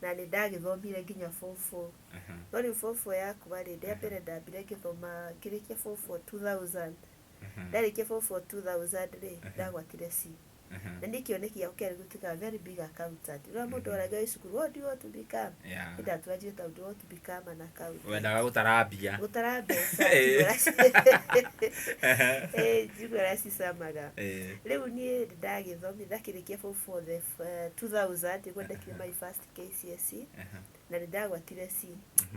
na nĩ ndagĩthomire nginya form 4 no rĩu form 4 yakwa rĩ rĩa mbere ndambire ngĩthoma ngĩrĩkia form 4 2000 ndarĩkia form 4 2000 rĩ ndagwatire C na nĩ kĩoneki gĩa kũrĩ gũtuĩka very big accountant rĩrĩa mũndũ aragia cukuru what do you want to become ndatwaje ta do want to become an accountant wendaga gũtarambia jigora sisamaga rĩu niĩ ndagĩthomithia kĩrĩkia form 4 2000 ngwendekire my first Kcse na ndagwatire C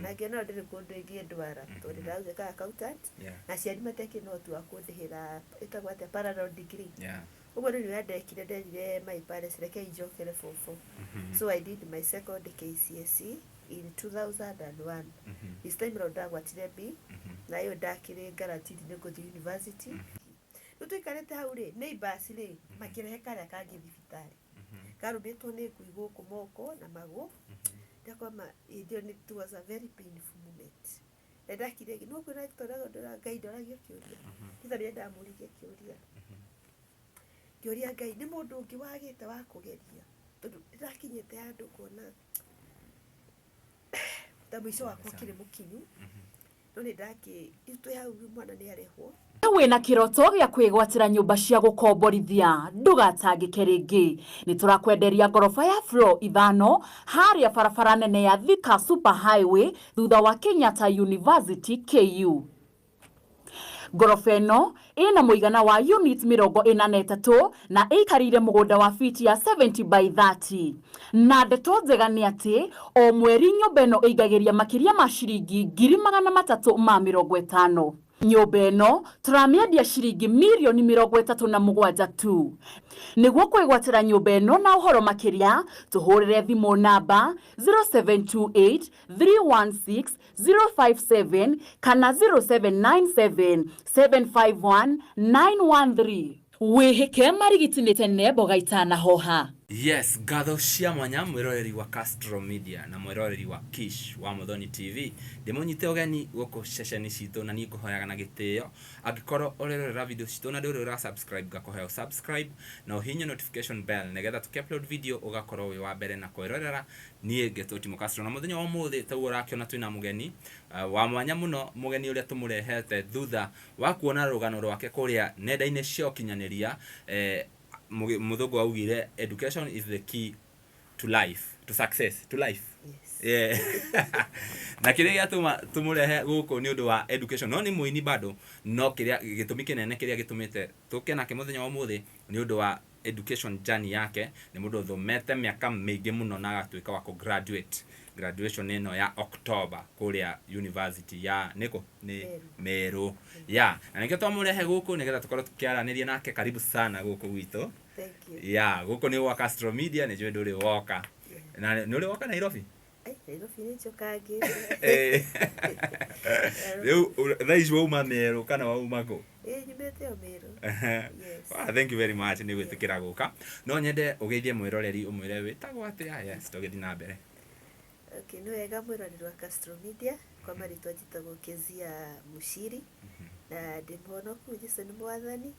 na ngĩona ndĩrĩ kũndũ ingĩndwara tondũ ndagũĩka accountant na ciari matekĩnotu wa kũndĩhĩra ĩtagwo atĩa parallel degree Ugo ni Ndekire ndĩrire my parents reke njokere form 4 so I did my second Kcse in 2001 this time round ndagwatire B na yo ndakire guaranteed nĩ ngũthiĩ university tũikarĩte hau rĩ neighbors rĩ makĩrehe karĩa kangĩ thibitarĩ karũmĩtwo nĩ ngui gũkũ moko na magũ ndakoma it was a very painful moment ndakire no kwĩna tũragondora Ngai ndoragio kĩũria kitha ndamũririe kĩũria Ngai nĩ mũndũ ũngĩ wagĩte wa kũgeria tondũ ndakinyĩte handũ kuona ta mũico wakwa kĩrĩ mũkinyu no nĩ itwe hau mwana nĩ arehwo wĩna kĩroto gĩa kwĩgwatĩra nyũmba cia gũkomborithia ndũgatangĩke rĩngĩ nĩ tũrakwenderia ngoroba ya floor 5 harĩa barabara nene ya Thika Super Highway thutha wa Kenyatta University KU ngoroba ĩno ĩna mũigana wa unit 43 na ĩikarĩire mũgũnda wa fiti ya 70 by 30 na ndeto njega nĩ atĩ o mweri nyũmba ĩno ĩigagĩria makĩria ma ciringi 350,000 nyũmba ĩno tũramĩendia ciringi mirioni 37 tu nĩguo kwĩgwatĩra nyũmba ĩno na ũhoro makĩria tũhũrĩre thimũ namba 0728 316 057 kana 0797 751 913 wĩhĩke marigiti tene mboga itanahoha. Yes, ngatho cia mwanya mwĩroreri wa Castro Media na mwĩroreri wa Kish wa Muthoni TV ndĩmũnyite ũgeni gũkũ ceceni citũ na niĩ ngũhoyaga na gĩtĩo angĩkorwo ũrerorera video citũ na ndũrĩ subscribe ngakũhoya subscribe na ũhihinye notification bell nĩgetha tũkĩ-upload video ũgakorwo wĩ wa mbere na kwĩrorera niĩ Ngithoma Castro na mũthenya wa ũmũthĩ taguo ũrakĩona twĩna mũgeni wa mwanya mũno mũgeni ũrĩa tũmũrehete thutha wa kuona rũgano rwake kũrĩa nenda-inĩ cia ũkinyanĩria Muthungu augire education is the key to life, to success, to life. Yes. Yeah. Na kĩrĩa tũmũrehe gũkũ nĩ ũndũ wa education no nĩ mũini bado no kĩrĩa gĩtũmi kĩnene kĩrĩa gĩtũmĩte tũke nake mũthenya wa ũmũthĩ nĩ ũndũ wa education journey yake nĩ mũndũ ũthomete mĩaka mĩingĩ mũno na agatuĩka wa graduate graduation ĩno ya October kũrĩa university ya nĩkũ nĩ Meru ya na nĩkĩo twamũrehe gũkũ nĩgetha tũkorwo tũkĩaranĩria nake karibu sana gũkũ gwitũ. Thank you. Ya gũkũ nĩ wa Castro Media nĩ njũĩ ndũrĩ woka na nĩ ũrĩ woka Nairobi Nairobi nĩ njokangi rĩu thaa ici wauma Meru kana wauma kũ nyumĩte o Meru. Yes. Thank you very much nĩ gwĩtĩkĩra gũka no nyende ũgeithie mwĩroreri ũmwĩre wĩtagwo atĩa. Yes tũgĩthiĩ na mbere. Okay, nĩ wega mwĩroreri wa Castro Media kwa marĩtwa njĩtagwo Kcse Mushiri na ndĩmuona kũu Jesũ nĩ mwathani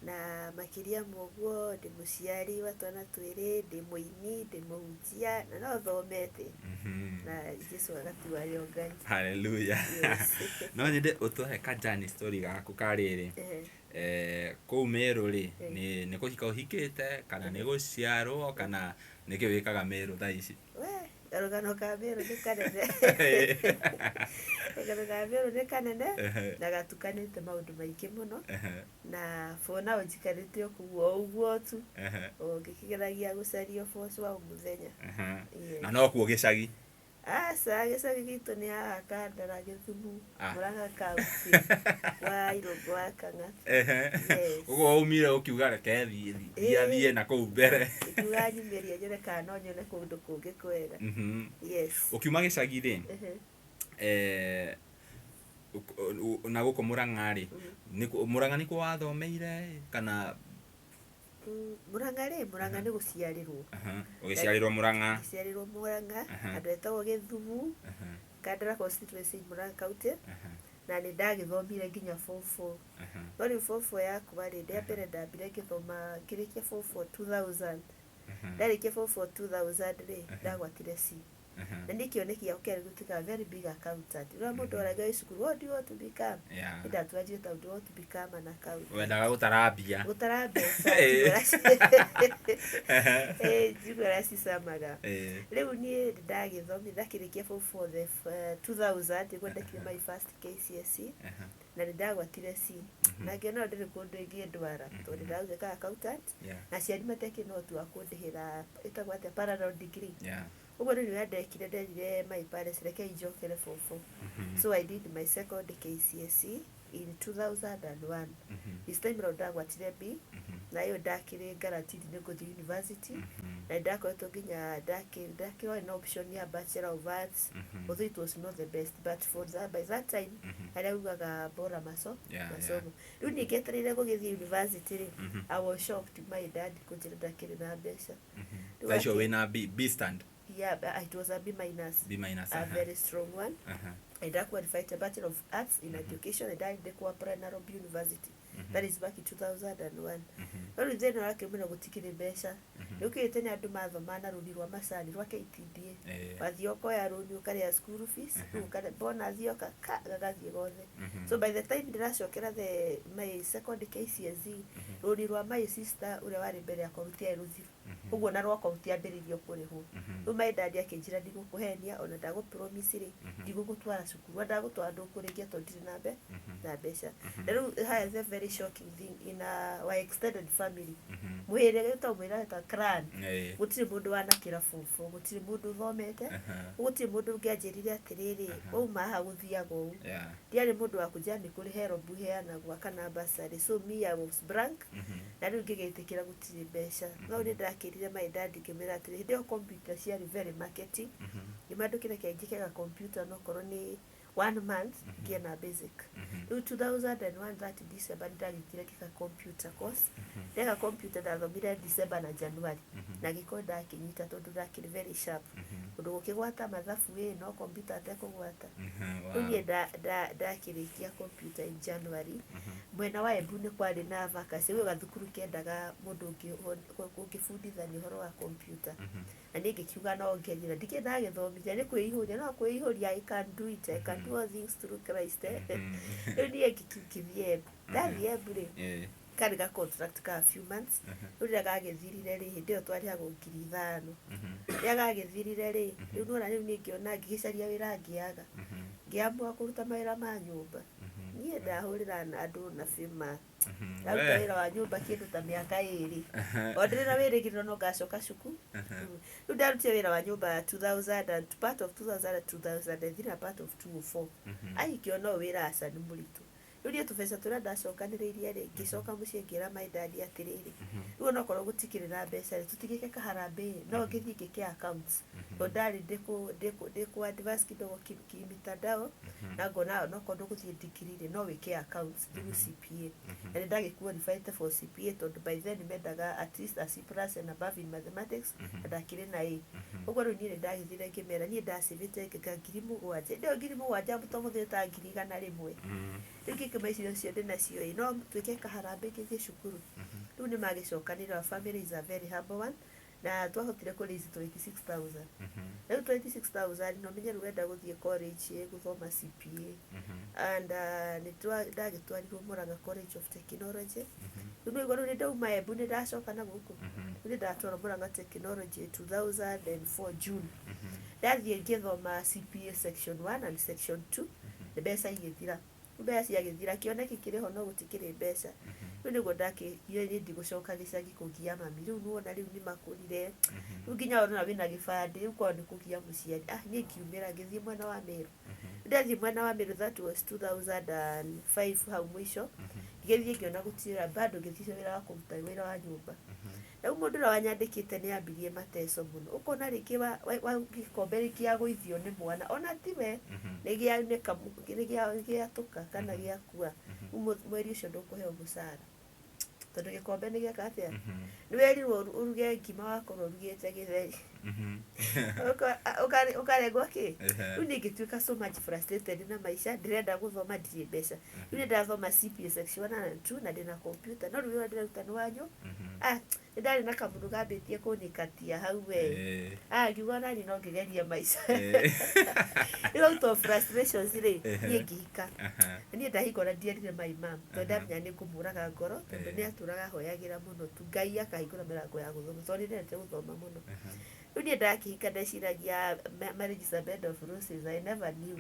na makĩria moguo ndĩ mũciari wa twana twĩrĩ ndĩ mũini ndĩ mũhunjia na no thomete na Jesũ agatuwa rĩo Ngai. Hallelujah. No nyende ũtũhe ka journey story gaku karĩrĩ kũu Meru rĩ nĩ kũhika ũhikĩte kana nĩ gũciarwo kana nĩkĩ wĩkaga Meru thaa ici? Rũgano ka Meru nĩ kanene rũgano ka Meru nĩ kanene na gatukanĩte maũndũ maingĩ mũno na bona ũnjikarĩte ũguo tu ngĩkĩgeragia gũcaria ũboco wa mũthenya na no kuo gĩcagi gĩcagi gitũ nĩ haha Kandara Gĩthumu Mũrang'a kaunti wa Irũngũ wa Kang'ata. Ũguo waumire ũkiuga reke thiĩ na kũu mbere ũkiuga nyumĩrie nyone kana no nyone kũndũ kũngĩ kwega. Yes. Ũkiuma gĩcagi rĩ na gũkũ Mũrang'a rĩ Mũrang'a nĩ kuo wathomeire kana Mũrang'a nĩ gũciarĩrwo. Ũgĩciarĩrwo Mũrang'a? Gũciarĩrwo Mũrang'a andũ etagwo Gĩthumu Kandara constituency Mũrang'a county na nĩ ndagĩthomire nginya form 4 no rĩu form 4 yakwa rĩ rĩa mbere ndambire ngĩthoma ngĩrĩkia form 4 2000 ndarĩkia form 4 2000 rĩ ndagwatire C na nĩ kĩoneki gĩa gũtuĩka a very big accountant. Rĩrĩa mũndũ aragia cukuru, what do you want to become? Nĩ ndatwanjire tondũ do want to become an accountant. Wendaga gũtara mbia. Gũtara mbeca. Njigua racicamaga. Rĩu niĩ ndagĩthomithia ndakĩrĩkia form 4 the 2000 nĩguo ndekire my first Kcse na nĩ ndagwatire C. Na ngĩona ndĩrĩ kũndũ ingĩndwara tondũ ndĩrauga accountant na aciari matekĩnotu wa kũndĩhĩra ĩtagwo atĩa parallel degree. Ũguo nĩ rĩrĩa ndekire nderire my parents reke njokere form 4. So I did my second Kcse in 2001. This time around ndagwatire B na hiyo ndakĩrĩ guaranteed nĩ gũthiĩ university na ndakoretwo nginya ndakĩrĩ na option ya Bachelor of Arts, although it was not the best, but by that time harĩa ugaga bora masomo. Rĩu niĩ ngĩetereire gũgĩthiĩ university rĩ, I was shocked my dad kũnjĩra ndakĩrĩ na mbeca. Thacio wĩna B stand? Yeah, it was a B minus, a very strong one. I qualified a Bachelor of Arts in Education and I did apply Nairobi University. That is back in 2001. Rĩu thĩna wake mũno gũtikĩrĩ mbeca. Rĩu kĩrĩte nĩ andũ mathoma rũni rwa macani rwa KTDA. Wathiĩ ũkoya rũni ũkarĩha school fees, rĩu bonus yoka gagathiĩ gothe. So by the time ndĩracokera my second Kcse, rũni rwa my sister ũrĩa warĩ mbere yakwa rũtiarĩ rũthiru. Ũguo na rwakwa rũtiambĩrĩirio kũrĩhwo. Rĩu my dad akĩnjĩra ndigũkũhenia ona ndagũpromise rĩ, ndigũgũtwara cukuru, ndagũtwara ndũkũrĩkia tondũ ndirĩ na mbeca. Na rĩu has a very shocking thing in our extended family. Mũhĩrĩga ũtamwĩra ta clan. Gũtirĩ mũndũ wanakĩra form 4, gũtirĩ mũndũ ũthomete, gũtirĩ mũndũ ũngĩanjĩrire atĩrĩrĩ, wauma haha gũthiaga ũũ. Ndiarĩ mũndũ wa kũnjĩra nĩ kũrĩ help heanagwo kana bursary. So me I was blank. Na rĩu ngĩgĩtĩkĩra gũtirĩ mbeca. No nĩ ndakĩrire my dad ngĩmwĩra atĩrĩrĩ, hĩndĩ ĩyo computer ciarĩ very marketing. Nĩmandũkĩre kĩanjĩkaga computer no korwo nĩ 1 month ngĩena basic. Rĩu 2001 that December ndagĩkire kĩka computer course. Ndeka computer ndathomire December na January. Na gĩko ndakĩnyita tondũ ndakĩrĩ very sharp. Ũndũ gũkĩgwata mathabu no computer atekũgwata. Rĩu niĩ ndakĩrĩkia computer in January. Mwena wa Embu nĩ kwarĩ na vacancy. Rĩu gathukuru kendaga mũndũ ũngĩbundithania ũhoro wa computer. Na niĩ ngĩkiuga no ngĩenjera ndikĩenda gĩthomithia nĩ kwĩihũria no kwĩihũria I can do it, I can do all things through Christ. Rĩu niĩ ngĩthiĩ Embu. Ndathiĩ Embu rĩ, karĩ ga contract ka few months. Rĩu rĩrĩa gagĩthirire rĩ, hĩndĩ ĩyo twarĩhagwo 5,000. Rĩrĩa gagĩthirire rĩ, rĩu nona rĩu niĩ ngĩona ngĩgĩcaria wĩra ngĩaga. Ngĩamua kũruta mawĩra ma nyũmba. Niĩ ndahũrĩra andũ na bima. Ndaruta wĩra wa nyũmba kĩndũ ta mĩaka 2. O ndĩrĩ na wĩrĩgĩrĩro no ngacoka cukuru. Rĩu ndarutire wĩra wa nyũmba 2000 and part of 2000 and part of 2004. Ngĩona wĩra aca nĩ mũritũ. Rĩu niĩ tũbeca tũrĩa ndacokanĩrĩirie rĩ, ngĩcoka mũciĩ ngĩra my dad atĩrĩrĩ, rĩu onokorwo gũtikĩrĩ na mbeca rĩ, tũtigĩke kaharambĩ no ngĩthiĩ ngĩke accounts. Tondũ ndarĩ ndĩkũ advance kidogo kimitandao na ngona onokorwo ndũgũthiĩ degree rĩ no wĩke accounts through CPA. Na nĩ ndagĩqualified for CPA tondũ by then mendaga at least a C+ and above in mathematics na ndakĩrĩ na A. Ũguo rĩu niĩ nĩ ndagĩthire ngĩmera niĩ ndacĩvĩte ngĩka 7,000. Ndio 7,000 mũtũmũthĩta 100,000. Rĩu ngĩkĩmaicirio cio ndĩnacio no twĩke kaharambĩ ngĩthiĩ cukuru. Rĩu nĩ magĩcokanĩrĩra our family is a very humble one. Na twahotire kũraise 26,000. Rĩu 26,000 no menye rwenda gũthiĩ college gũthoma CPA. And ndagĩtwarirwo Murang'a College of Technology. Rĩu nĩ igũrũ nĩ ndauma Embu nĩ ndacoka na gũkũ. Nĩ ndatwarwo Murang'a Technology 2004 June. Ndathiĩ ngĩthoma CPA section 1 and section 2. Mbeca igĩthira. Mbeca ciagĩthira kĩoneki kĩrĩ ho no gũtikĩrĩ mbeca. Rĩu nĩguo ndakĩoire ndigũcoka gĩcagi kũgia mami. Rĩu nuona rĩu nĩ makũrire. Rĩu nginya ona wĩna gĩbandĩ rĩu kwao nĩ kũgia mũciari. Niĩ ngiumĩra ngĩthiĩ mwena wa Meru. Ndathiĩ mwena wa Meru that was 2005 hau mũico. Ngĩthiĩ ngĩona gũtirĩ bado ngĩthiĩ wĩra wa kũruta wĩra wa nyũmba. Rĩu mũndũ ũrĩa wanyandĩkĩte nĩ ambirie mateso mũno. Ũkona rĩngĩ wa gĩkombe gĩagũithio nĩ mwana ona tiwe nĩ gĩatũka kana gĩakua. Mweri ũcio ndũkũheo mũcara. Tondũ gĩkombe nĩ gĩaka atĩa. Nĩ werirwo ũruge ngima wakorwo ũrugĩte gĩtheri. ukaregwo ki riu ningituika so much frustrated na maisha ndirenda guthoma ndiri mbeca riu ndathoma CPA section 1 and 2 na ndina computer no riu ndiraruta ni wanyu ndari na kamundu gambitie kunikatia hau we ngiuga nani no ngigeria maisha out of frustrations ri nie ngihika nie ndahingora ndierire my mom tondu ndamenya ni kumuraga ngoro tondu ni aturaga hoyagira muno tu Ngai akahingura mirango ya guthoma tondu ndendete guthoma muno riu nie ndakihika ndeciragia marriage is a bed of roses. I never knew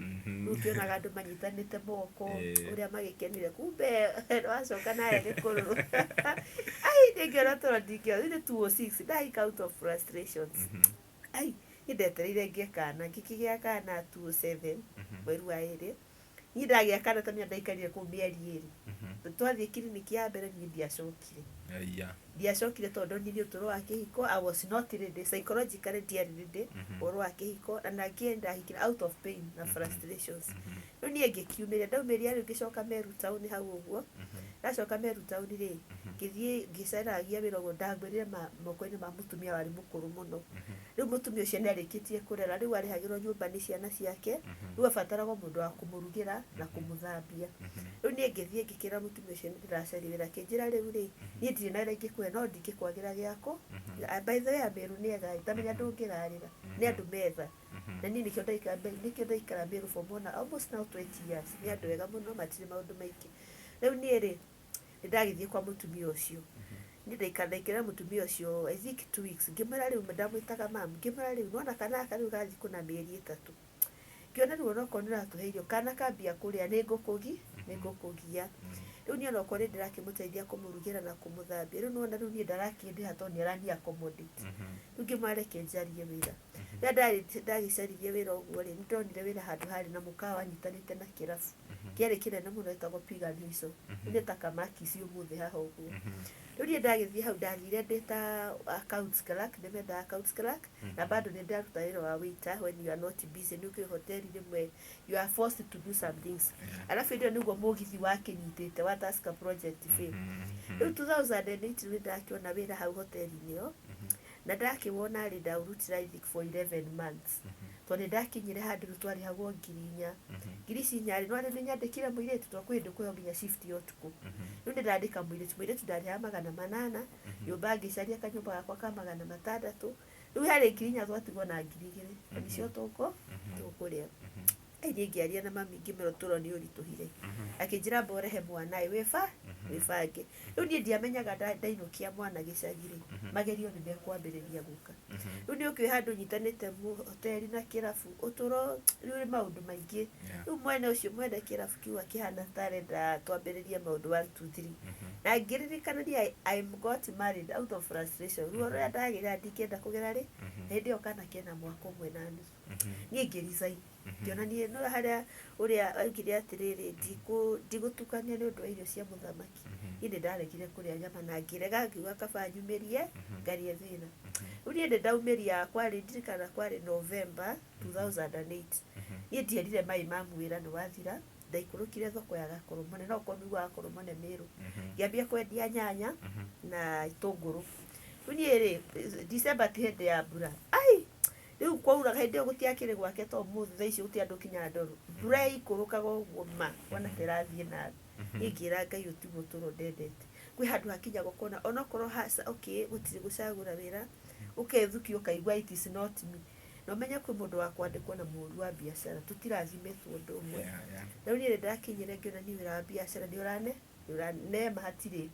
ukionaga andu manyitanite moko uria magikenire kumbe wacoka naye ni kururu ningĩona toro ndingĩona nĩ 206 ndahika out of frustrations ndetereire ngĩe kana ngĩkĩgĩa kana 207 mweri wa ĩrĩ niĩ ndagĩa kana tamenya ndaikarire kũu mĩeri ĩrĩ twathiĩ kiriniki ya mbere niĩ ndiacokire tondũ niĩ ũtũro wa kĩhiko I was not ready psychologically ndiarĩ ready ũhoro wa kĩhiko na ndahikire out of pain na frustrations rĩu niĩ ngĩkiumĩria ndaumĩria rĩu ngĩcoka Meru town hau ũguo ndacoka Meru town rĩ ngĩthiĩ ngĩcaragia wĩra ũguo ndangwĩrire moko-inĩ ma mũtumia warĩ mũkũrũ mũno rĩu mũtumia ũcio nĩ arĩkĩtie kũrera rĩu arĩhagĩrwo nyũmba nĩ ciana ciake rĩu abataragwo mũndũ wa kũmũrugĩra na kũmũthambia rĩu niĩ ngĩthiĩ ngĩkĩra mũtumia ũcio nĩ ndĩracaria wĩra akĩnjĩra rĩu rĩ niĩ ndirĩ na wĩra ingĩkũhe no ndingĩkwagĩra gĩako by the way Meru nĩ ega tamenya ndũngĩrarĩra nĩ andũ metha na niĩ nĩkĩo ndaikara Meru for more almost now 20 years nĩ andũ ega mũno matirĩ maũndũ maingĩ rĩu niĩ rĩ ndagĩthiĩ kwa mũtumia ũcio nĩ ndaikara mũtumia ũcio I think 2 weeks ngĩmwĩra rĩu ndamwĩtaga mamu ngĩmwĩra rĩu nona kana aka rĩu gathiĩ kũna mĩeri 3 ngĩona rĩu onokorwo nĩ ũratũhe irio kana kambia kũrĩa nĩ ngũkũgia rĩu niĩ onokorwo nĩ ndĩrakĩmũteithia kũmũrugĩra na kũmũthambia rĩu nona rĩu niĩ ndarakĩndĩha tondũ nĩ arani accommodate rĩu ngĩmwĩra reke njarie wĩra rĩrĩa ndagĩcaririe wĩra ũguo rĩ nĩ ndonire wĩra handũ harĩ na mũkawa anyitanĩte na kĩrabu kĩarĩ kĩnene mũno gĩtagwo Piga Niso nĩ ta kamakisi ũmũthĩ haha ũguo rĩu niĩ ndagĩthiĩ hau ndathire ndĩ ta accounts clerk nĩmendaga accounts clerk na bado nĩ ndaruta wĩra wa waiter when you are not busy nĩ ũkĩrĩ hoteli rĩmwe you are forced to do some things alafu ndio nĩguo mũgithi wakĩnyitĩte wa Tusker project fail rĩu 2008 nĩ ndakĩona wĩra hau hoteli-inĩ ĩyo na ndakĩwona rĩ ndaurutira I think for 11 months tondũ ndakinyire handũ twarĩhagwo 4,000 ngiri ici 4 no nĩ nyandĩkire mũirĩtu tondũ kwĩ hĩndĩ kwĩho nginya shift ya ũtukũ rĩu nĩ ndandĩka mũirĩtu ndarĩhaga 800 nyũmba ngĩcaria kanyũmba gakwa ka 600 rĩu harĩ 4,000 twatigwo na 2,000 na nĩcio tũkũrĩa niĩ ngĩaria na mami ngĩmera ũtũro nĩ ũritũhire akĩnjĩra mborehe mwana wĩbange rĩu niĩ ndiamenyaga ndainũkia mwana gĩcagi-rĩ magerio nĩ mekwambĩrĩria gũka rĩu nĩ ũkĩoĩ handũ nyitanĩte hoteli na kĩrabu ũtũro rĩu nĩ maũndũ maingĩ rĩu mwene ũcio mwene kĩrabu kiuga kĩhana tarenda twambĩrĩrie maũndũ 1 2 3 na ngĩririkana niĩ I got married out of frustration rĩu ũrĩa ndagĩra ndingĩenda kũgera rĩ hĩndĩ ĩyo kana kena mwaka ũmwe na nuthu niĩ ngĩresign ngĩona niĩ no harĩa ũrĩa augire atĩrĩrĩ ndigũtukania nĩ ũndũ wa irio cia mũthamaki niĩ nĩ ndaregire kũrĩa nyama na ngĩrega ngiuga kaba nyumĩrie ngarie thĩna rĩu niĩ nĩ ndaumĩria kwarĩ ndirikana kwarĩ November 2008 niĩ ndierire mai mamu wĩra nĩ wathira ndaikũrũkire thoko ya Gakoromone no komigwa Gakoromone Meru ngĩambia kwendia nyanya na itũngũrũ rĩu niĩ rĩ December ti hĩndĩ ya mbura rĩu kwauraga hĩndĩ ĩyo gũtiakĩrĩ gwake to mũthĩ thaa ici gũti andũ kinya ndoro mbura ikũrũkaga ũguo ma wana tĩrathiĩ na niĩ ngĩra Ngai ũtiguo ũtũro ndendete kwĩ handũ hakinyagwo kona onokorwo gũtirĩ gũcagũra wĩra ũkethukia ũkaigua it is not me na ũmenye kwĩ mũndũ wa kwandĩkwo na mũhũri wa biacara tũtirathimĩtwo ũndũ ũmwe rĩu niĩ nĩ ndakinyire ngĩona niĩ wĩra wa biacara nĩ ũranema hatirĩ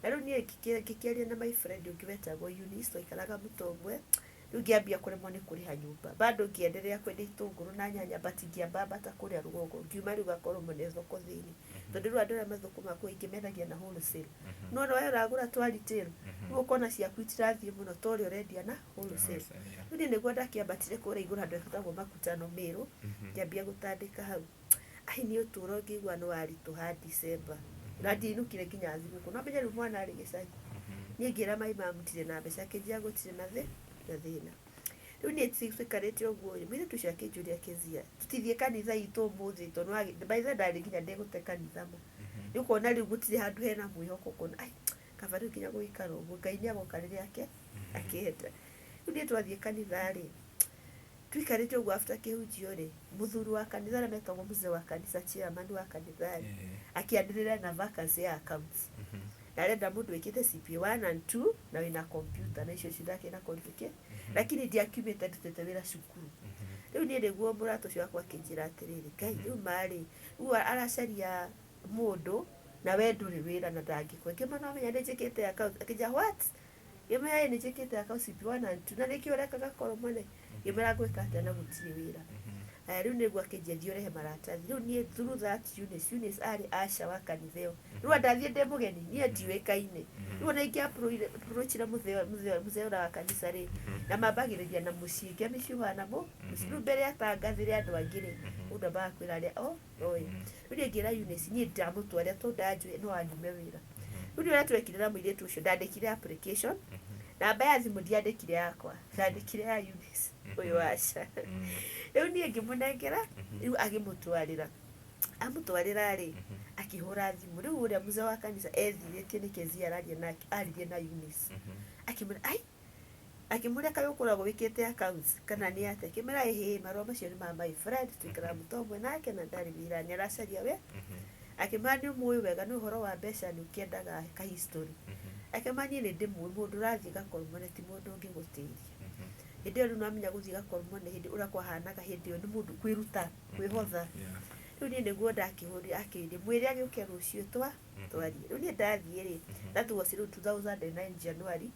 na rĩu niĩ ngĩkĩaria na my friend ũngĩ wetagwo Eunice twaikaraga Mũtongwe rĩu ngĩambia kũremwo nĩ kũrĩha nyũmba bado ngĩenderea kwendia itũngũrũ na nyanya but ngĩambata kũrĩa rũgongo ngiuma rĩu Gakoromone thoko thĩinĩ tondũ rĩu andũ arĩa mathũkũma kũu ingĩmendagia na wholesale no wee ũragũra twa retail rĩu ũkona ciaku itirathiĩ mũno to ũrĩa ũrendia na wholesale rĩu niĩ nĩguo ndakĩambatire kũrĩa igũrũ handũ hetagwo Makutano Meru ngĩambia gũtandĩka hau niĩ ũtũro ngĩigua nĩ waritũha December na ndiinũkire nginya thigũkũ no menye rĩu mwana arĩ gĩcagi niĩ ngĩra mai mamu ndirĩ na mbeca akĩnjĩra gũtirĩ na thĩna rĩu niĩ tũikarĩte ũguo mũirĩtu ũcio akĩnjũria Kcse tũtithiĩ kanitha itũ ũmũthĩ tondũ by the way ndarĩ nginya ndĩgũte kanitha ma rĩu kuona rĩu gũtirĩ handũ hena mwĩhoko kuona kaba rĩu nginya gũikara ũguo Ngai nĩagoka rĩrĩa akĩenda Ndio twathie kanitha ri twikarite uguo after kihunjio ri muthuru wa kanitha na metagwo mzee wa kanitha chairman wa kanitha ri akiandirira na vacancy ya accounts na renda mundu wikite CP1 and 2 na wina computer na icio cithake na qualification lakini ndiakiumite ndutete wira cukuru riu ni niguo murato cio wakwa kinjira atiriri ngai riu mari u aracaria mundu na we nduri wira na ndangikwe ngimana menya njikite account akija what ngimenya ni njikite account CP1 and 2 na nikio rekaga koro mone ngimera gwika atia na gutiri wira riu niguo akinjendio rehe maratathi riu ni through that Eunice ari asha wa kanitheo riu ndathie ndi mugeni ni ndiwekaine riu na ingia approachira mutheo wa kanitha ri na mambagiriria na mucinge miciuha namo riu mbere atangathire andu angire undu bakwira ria oi riu ngira Eunice ni ndamutwaria to ndanjwe no anyume wira riu ni twekire na muiritu ucio ndandikire application namba ya thimu ndiandikire yakwa ndandikire ya Eunice uyu asha riu ni ngimunengera riu agimutwarira amutwarira ri akihura thimu riu uria mzee wa kanitha ethiritie ni Kcse araria nake aririe na Eunice akimura akimuria kayo kuragwo wikite accounts kana ni ate kimera ehe maroma macio ni ma my friend twikara mutomwe nake na ndari wira ni aracaria we akimani muyi wega ni uhoro wa mbeca ni ukiendaga ka history akimani ni ndimu mundu rathie gakormone ti mundu ngigutiria hindi iyo no amenya guthie gakormone hindi urakwa hanaga hindi iyo ni mundu kwiruta kwihotha riu ni niguo ndakihuri akiri mwiri agiuke rucio twari riu ni ndathie ri that was 2009 January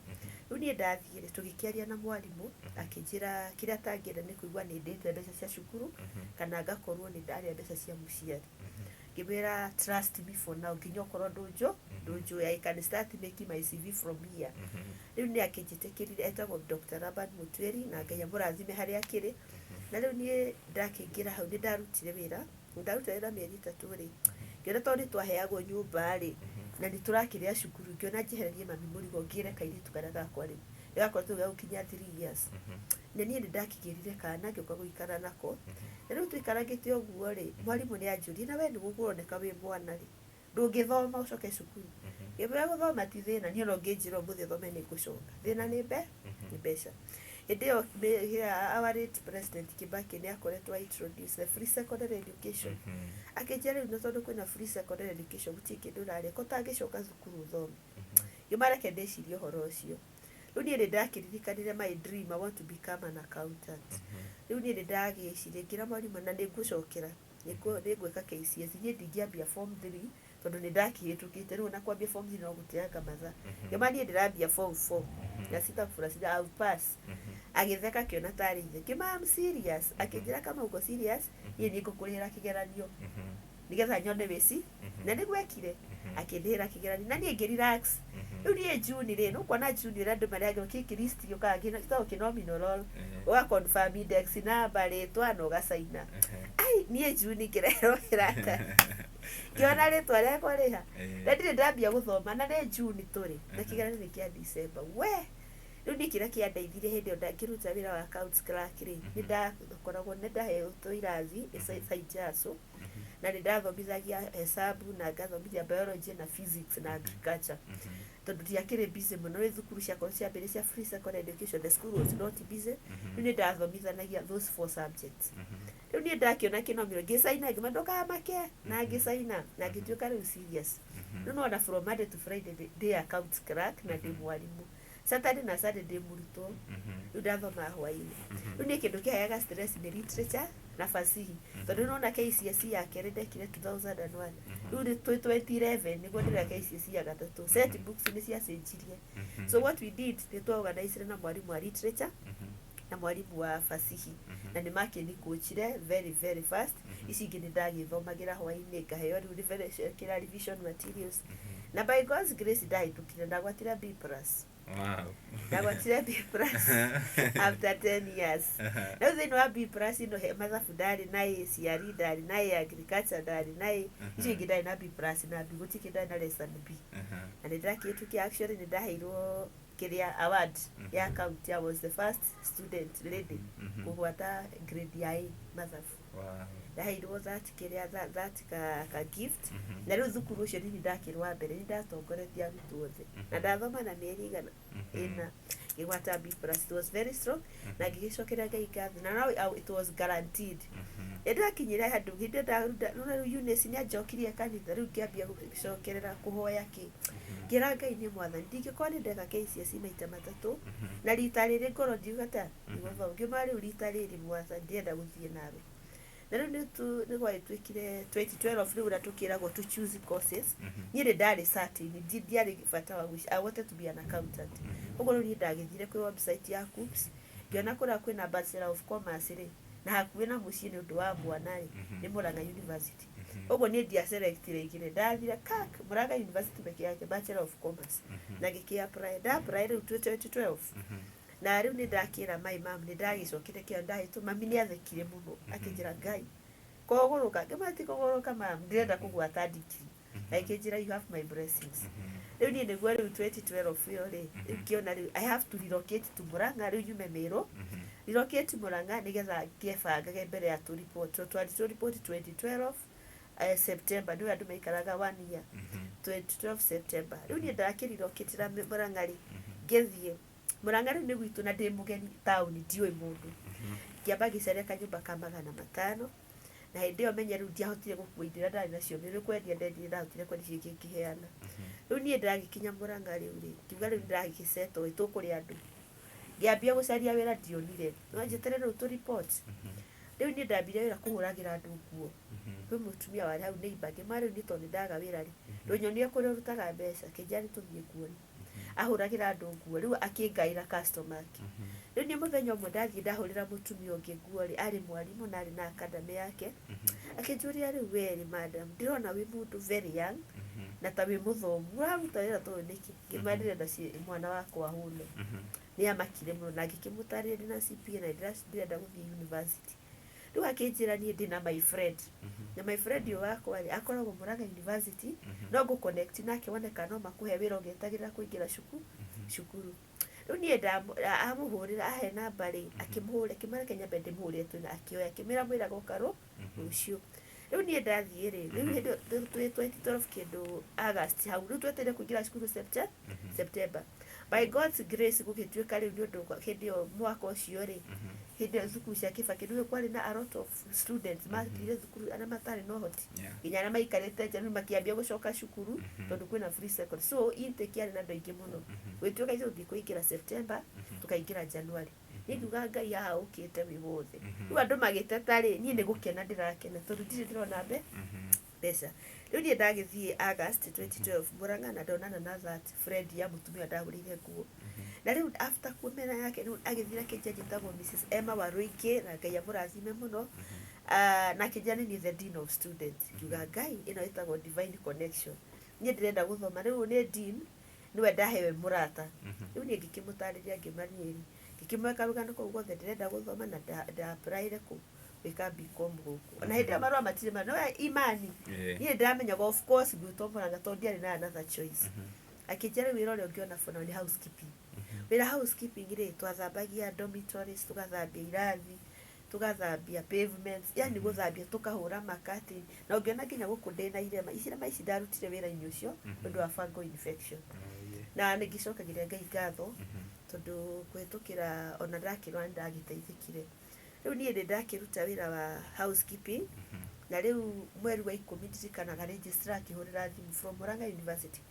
riu ni ndathie ri tugikiaria na mwarimu akinjira kiria tangienda ni kuigua ni ndite mbeca cia cukuru kana ngakorwo ni ndaria mbeca cia muciari ngimera trust me for now nginya okorwo ndunju I can start making my CV from here riu ni akinjitikirire etagwo Dr. Raban Mutweri na Ngai amurathime haria akiri na riu ni ndakingira hau ni ndarutire wira ndarutire mieri 3 ri ngiona to ni twaheagwo nyumba ri na ni turakiria cukuru ngiona njehererie mami murigo ngire kairitu kana gakwa ri igakorwo tuga gukinya 3 years na ni ndakigirire kana ngioka guikara nako na riu twikaragite oguo ri mwarimu ni anjuri na we ni gukuroneka wi mwana ri ndungithoma ucoke cukuru ngimera guthoma ti thina ni no nginjira mbuthi thome ni gucoka thina ni mbeca hindi yo our late president Kibaki ni akoretwo introduce the free secondary education akijera no tondu kwina free secondary education gutingi ndurare ko tangicoka cukuru thome ngimara kende cirio horo ucio riu ni ndakiririkanire my dream I want to become an accountant riu ni ndagicirie ngira mwarimu na nigucokera nigweka Kcse ni ndingiambia form 3 tondu ni ndakihitukite riu na kwambia form 3 no gutianga matha ngimani ndirambia form 4 na sitafura sida au pass agitheka kiona tari ithe kima am serious akinjira kama uko serious yeye niko kurira kigeranio nigetha nyone weci na nigwekire akindira kigeranio na ni relax riu ni June ri no kwana June ri andu mari agio kikirist yoka gina to kinominal wa confirm index number ri twana ugacaina ai ni June kirero kirata kiona ri tware kuriha na ndire ndambia guthoma na ni June turi na kigeranio ni kia December we riu ni kira kia ndaithire hindi yo ndakiruta wira wa accounts clerk ri ni ndakoragwo ni ndaheo to irathi saijaso na ni ndathomithagia hesabu na ngathomithia biology na physics na agriculture tondu ndiakire busy muno ri thukuru ciakwa cia mbere cia free secondary education the school was not busy riu ni ndathomithanagia those 4 subjects riu ni ndakiona kinomiro ngicaina ngimandoka make na ngicaina na ngituika riu serious riu no na from Monday to Friday day accounts clerk na ndi mwarimu Saturday na Saturday murutwo riu ndathoma hwaini riu ni kindu kiheaga stress ni literature na fasihi tondu no na Kcse yake Ndekire 2001 riu ni 2011 niguo ndira Kcse ya gatatu set books ni cia cenjirie so what we did ni twa organize na mwarimu wa literature na mwarimu wa fasihi na ni makeni coachire very fast ici ngini ndagithomagira hwaini ngaheo riu kira revision materials na by God's grace ndahitukire ndagwatira B+. Wow. Ndagwatira B+ after 10 years. Na thini wa B+ ino he mathabu ndari na CRE ndari na agriculture ndari na icio ingi ndari na B+ na B gutiki ndari na lesson B. Na ndakitukia actually ni ndaheirwo kiria award ya account I was the first student lady kuhwata grade ya A mathabu. Wow. Ndaheirwo that kiria that ka gift na riu thukuru ucio ni ndakirwa mbere ni ndatongoretia arutwo othe na ndathoma na mieri igana ina ngĩgwata B+. It was very strong na ngĩgĩcokera Ngai ngatho na now it was guaranteed. Ndakinyira handũ hĩndĩ ndaruta Eunice nĩ anjokirie kanitha rĩu ngĩambia gũcokerera kũhoya ngĩra Ngai nĩ mwathani ndingĩkorwo nĩ ndeka Kcse maita matatũ na rita rĩrĩ ngoro ndiuga ta ngĩma rĩu rita rĩrĩ mwathani ndĩrenda gũthiĩ nawe. Na rĩu nĩ gwatuĩkire 2012 rĩu ũrĩa tũkĩragwo to choose courses. Niĩ nĩ ndarĩ certain ndiarĩ bata wa I wanted to be an accountant. Ũguo rĩu niĩ ndagĩthire kwĩ website ya Kcse ngĩona kũrĩa kwĩna Bachelor of Commerce rĩ na hakuhĩ na mũciĩ nĩ ũndũ wa mwana rĩ nĩ Murang'a University. Ũguo niĩ ndiaselectire igĩrĩ ndathire Murang'a University peke yake Bachelor of Commerce na ngĩkĩ-apply rĩu 2012. Na rĩu nĩ ndakĩra my mom nĩ ndagĩcokire kĩo ndahĩtwo mami nĩ athekire mũno akĩnjĩra Ngai kũgũrũka ngĩmati kũgũrũka mam ndĩrenda kũgwata degree akĩnjĩra you have my blessings. Rĩu niĩ nĩguo rĩu 2012 ĩyo rĩ ngĩona rĩu I have to relocate to Murang'a rĩu nyume Meru relocate Murang'a nĩgetha ngĩbangage mbere ya to report 2012 September ndio andũ maikaraga 1 year 2012 September. Rĩu niĩ ndakĩrelocate Murang'a rĩ ngĩthiĩ Murang'a rĩu nĩ gwitũ na ndĩ mũgeni town ndiũĩ mũndũ ngĩamba ngĩcaria kanyũmba ka 500 na hĩndĩ ĩyo menye rĩu ndiahotire gũkua indo iria ndarĩ nacio nĩ kwendia ndendire ndahotire kwendia ngĩkĩheana. Rĩu niĩ ndagĩkinya Murang'a rĩu rĩ ngiuga rĩu ndagĩgĩsetwo tũkũrĩ andũ ngĩambia gũcaria wĩra ndionire no njetere rĩu to report. Rĩu niĩ ndambire wĩra kũhũragĩra andũ nguo kwĩ mũtumia warĩ hau neighbor ngĩma rĩu nĩ tondũ nĩ ndaga wĩra rĩ ndũnyonie kũrĩa ũrutaga mbeca kĩnjia nĩ tũthiĩ kuo ahũragĩra andũ nguo rĩu akĩngaĩra customer ake. Rĩu niĩ mũthenya ũmwe ndathiĩ ndahũrĩra mũtumia ũngĩ nguo rĩ arĩ mwarimũ na arĩ na academy yake akĩnjũria rĩu wee madam ndĩrona wĩ mũndũ very young na ta wĩ mũthomu ũraruta wĩra tondũ nĩkĩ ngĩma ndĩrenda mwana wakwa ahũne. Nĩ amakire mũno na ngĩkĩmũtarĩria ndĩna CPA na ndĩrenda gũthiĩ university. Rĩu akĩnjĩra niĩ ndĩna my friend na my friend ũyũ wakwa rĩ akoragwo Murang'a University no ngũconnect nake wone kana no makũhe wĩra ũgĩetagĩrĩra kũingĩra cukuru. Rĩu niĩ amũhũrĩra ahe namba rĩ akĩmũreke nyambe ndĩmũhũrĩre twĩna akĩoya akĩmĩra mwĩra goka rũciũ. Rĩu niĩ ndathiĩ rĩ rĩu hĩndĩ 2012 kĩndũ August hau rĩu twetereire kũingĩra cukuru September. By God's grace gũgĩtuĩka rĩu nĩ ũndũ hĩndĩ ĩyo mwaka ũcio rĩ hĩndĩ ĩyo thukuru cia kĩbakĩ nĩ kwarĩ na a lot of students mathire thukuru arĩa matarĩ na ũhoti nginya arĩa maikarĩte nja rĩu makĩambia gũcoka cukuru tondũ kwĩna free second so intake yarĩ na andũ aingĩ mũno gwĩtuĩka ithuĩ tũthiĩ kũingĩra September tũkaingĩra January. Niĩ nduga Ngai haha ũkĩte wĩ wothe rĩu andũ magĩteta rĩ niĩ nĩ gũkena ndĩrakena tondũ ndirĩ ndĩrona mbeca. Rĩu niĩ ndagĩthiĩ August 2012 Murang'a na ndonana na that friend ya mũtumia ndagũrĩire nguo na rĩu after kumena yake rĩu agĩthira kĩnjia njĩtagwo Mrs. Emma Warũingĩ na Ngai amũrathime mũno na kĩnjia nĩ the dean of students ngiuga Ngai ĩno ĩtagwo divine connection niĩ ndĩrenda gũthoma rĩu nĩ dean nĩwe ndahewe mũrata. Rĩu niĩ ngĩkĩmũtarĩria ngĩmaniĩri ngĩkĩmweka rũgano kũu guothe ndĩrenda gũthoma na nda-applyire kũ gwĩka BCom gũkũ na hĩndĩ ĩyo marũa matirĩ no imani niĩ ndĩramenyaga of course gwĩtwo Murang'a tondũ ndiarĩ na another choice. Akĩnjĩra wĩra ũrĩa ũngĩona bũna nĩ housekeeping. Wĩra housekeeping rĩ twathambagia dormitories tũgathambia irathi tũgathambia pavements yani gũthambia tũkahũra makati na ũngĩona nginya gũkũ ndĩna irema ici ndarutire wĩra-inĩ ũcio ũndũ wa fungal infection na nĩ ngĩcokagĩria Ngai ngatho tondũ kũhĩtũkĩra ona ndakĩrwo nĩ ndagĩteithĩkire. Rĩu niĩ nĩ ndakĩruta wĩra wa housekeeping na rĩu mweri wa 10 ndirikanaga registrar akĩhũrĩra thimũ from Murang'a University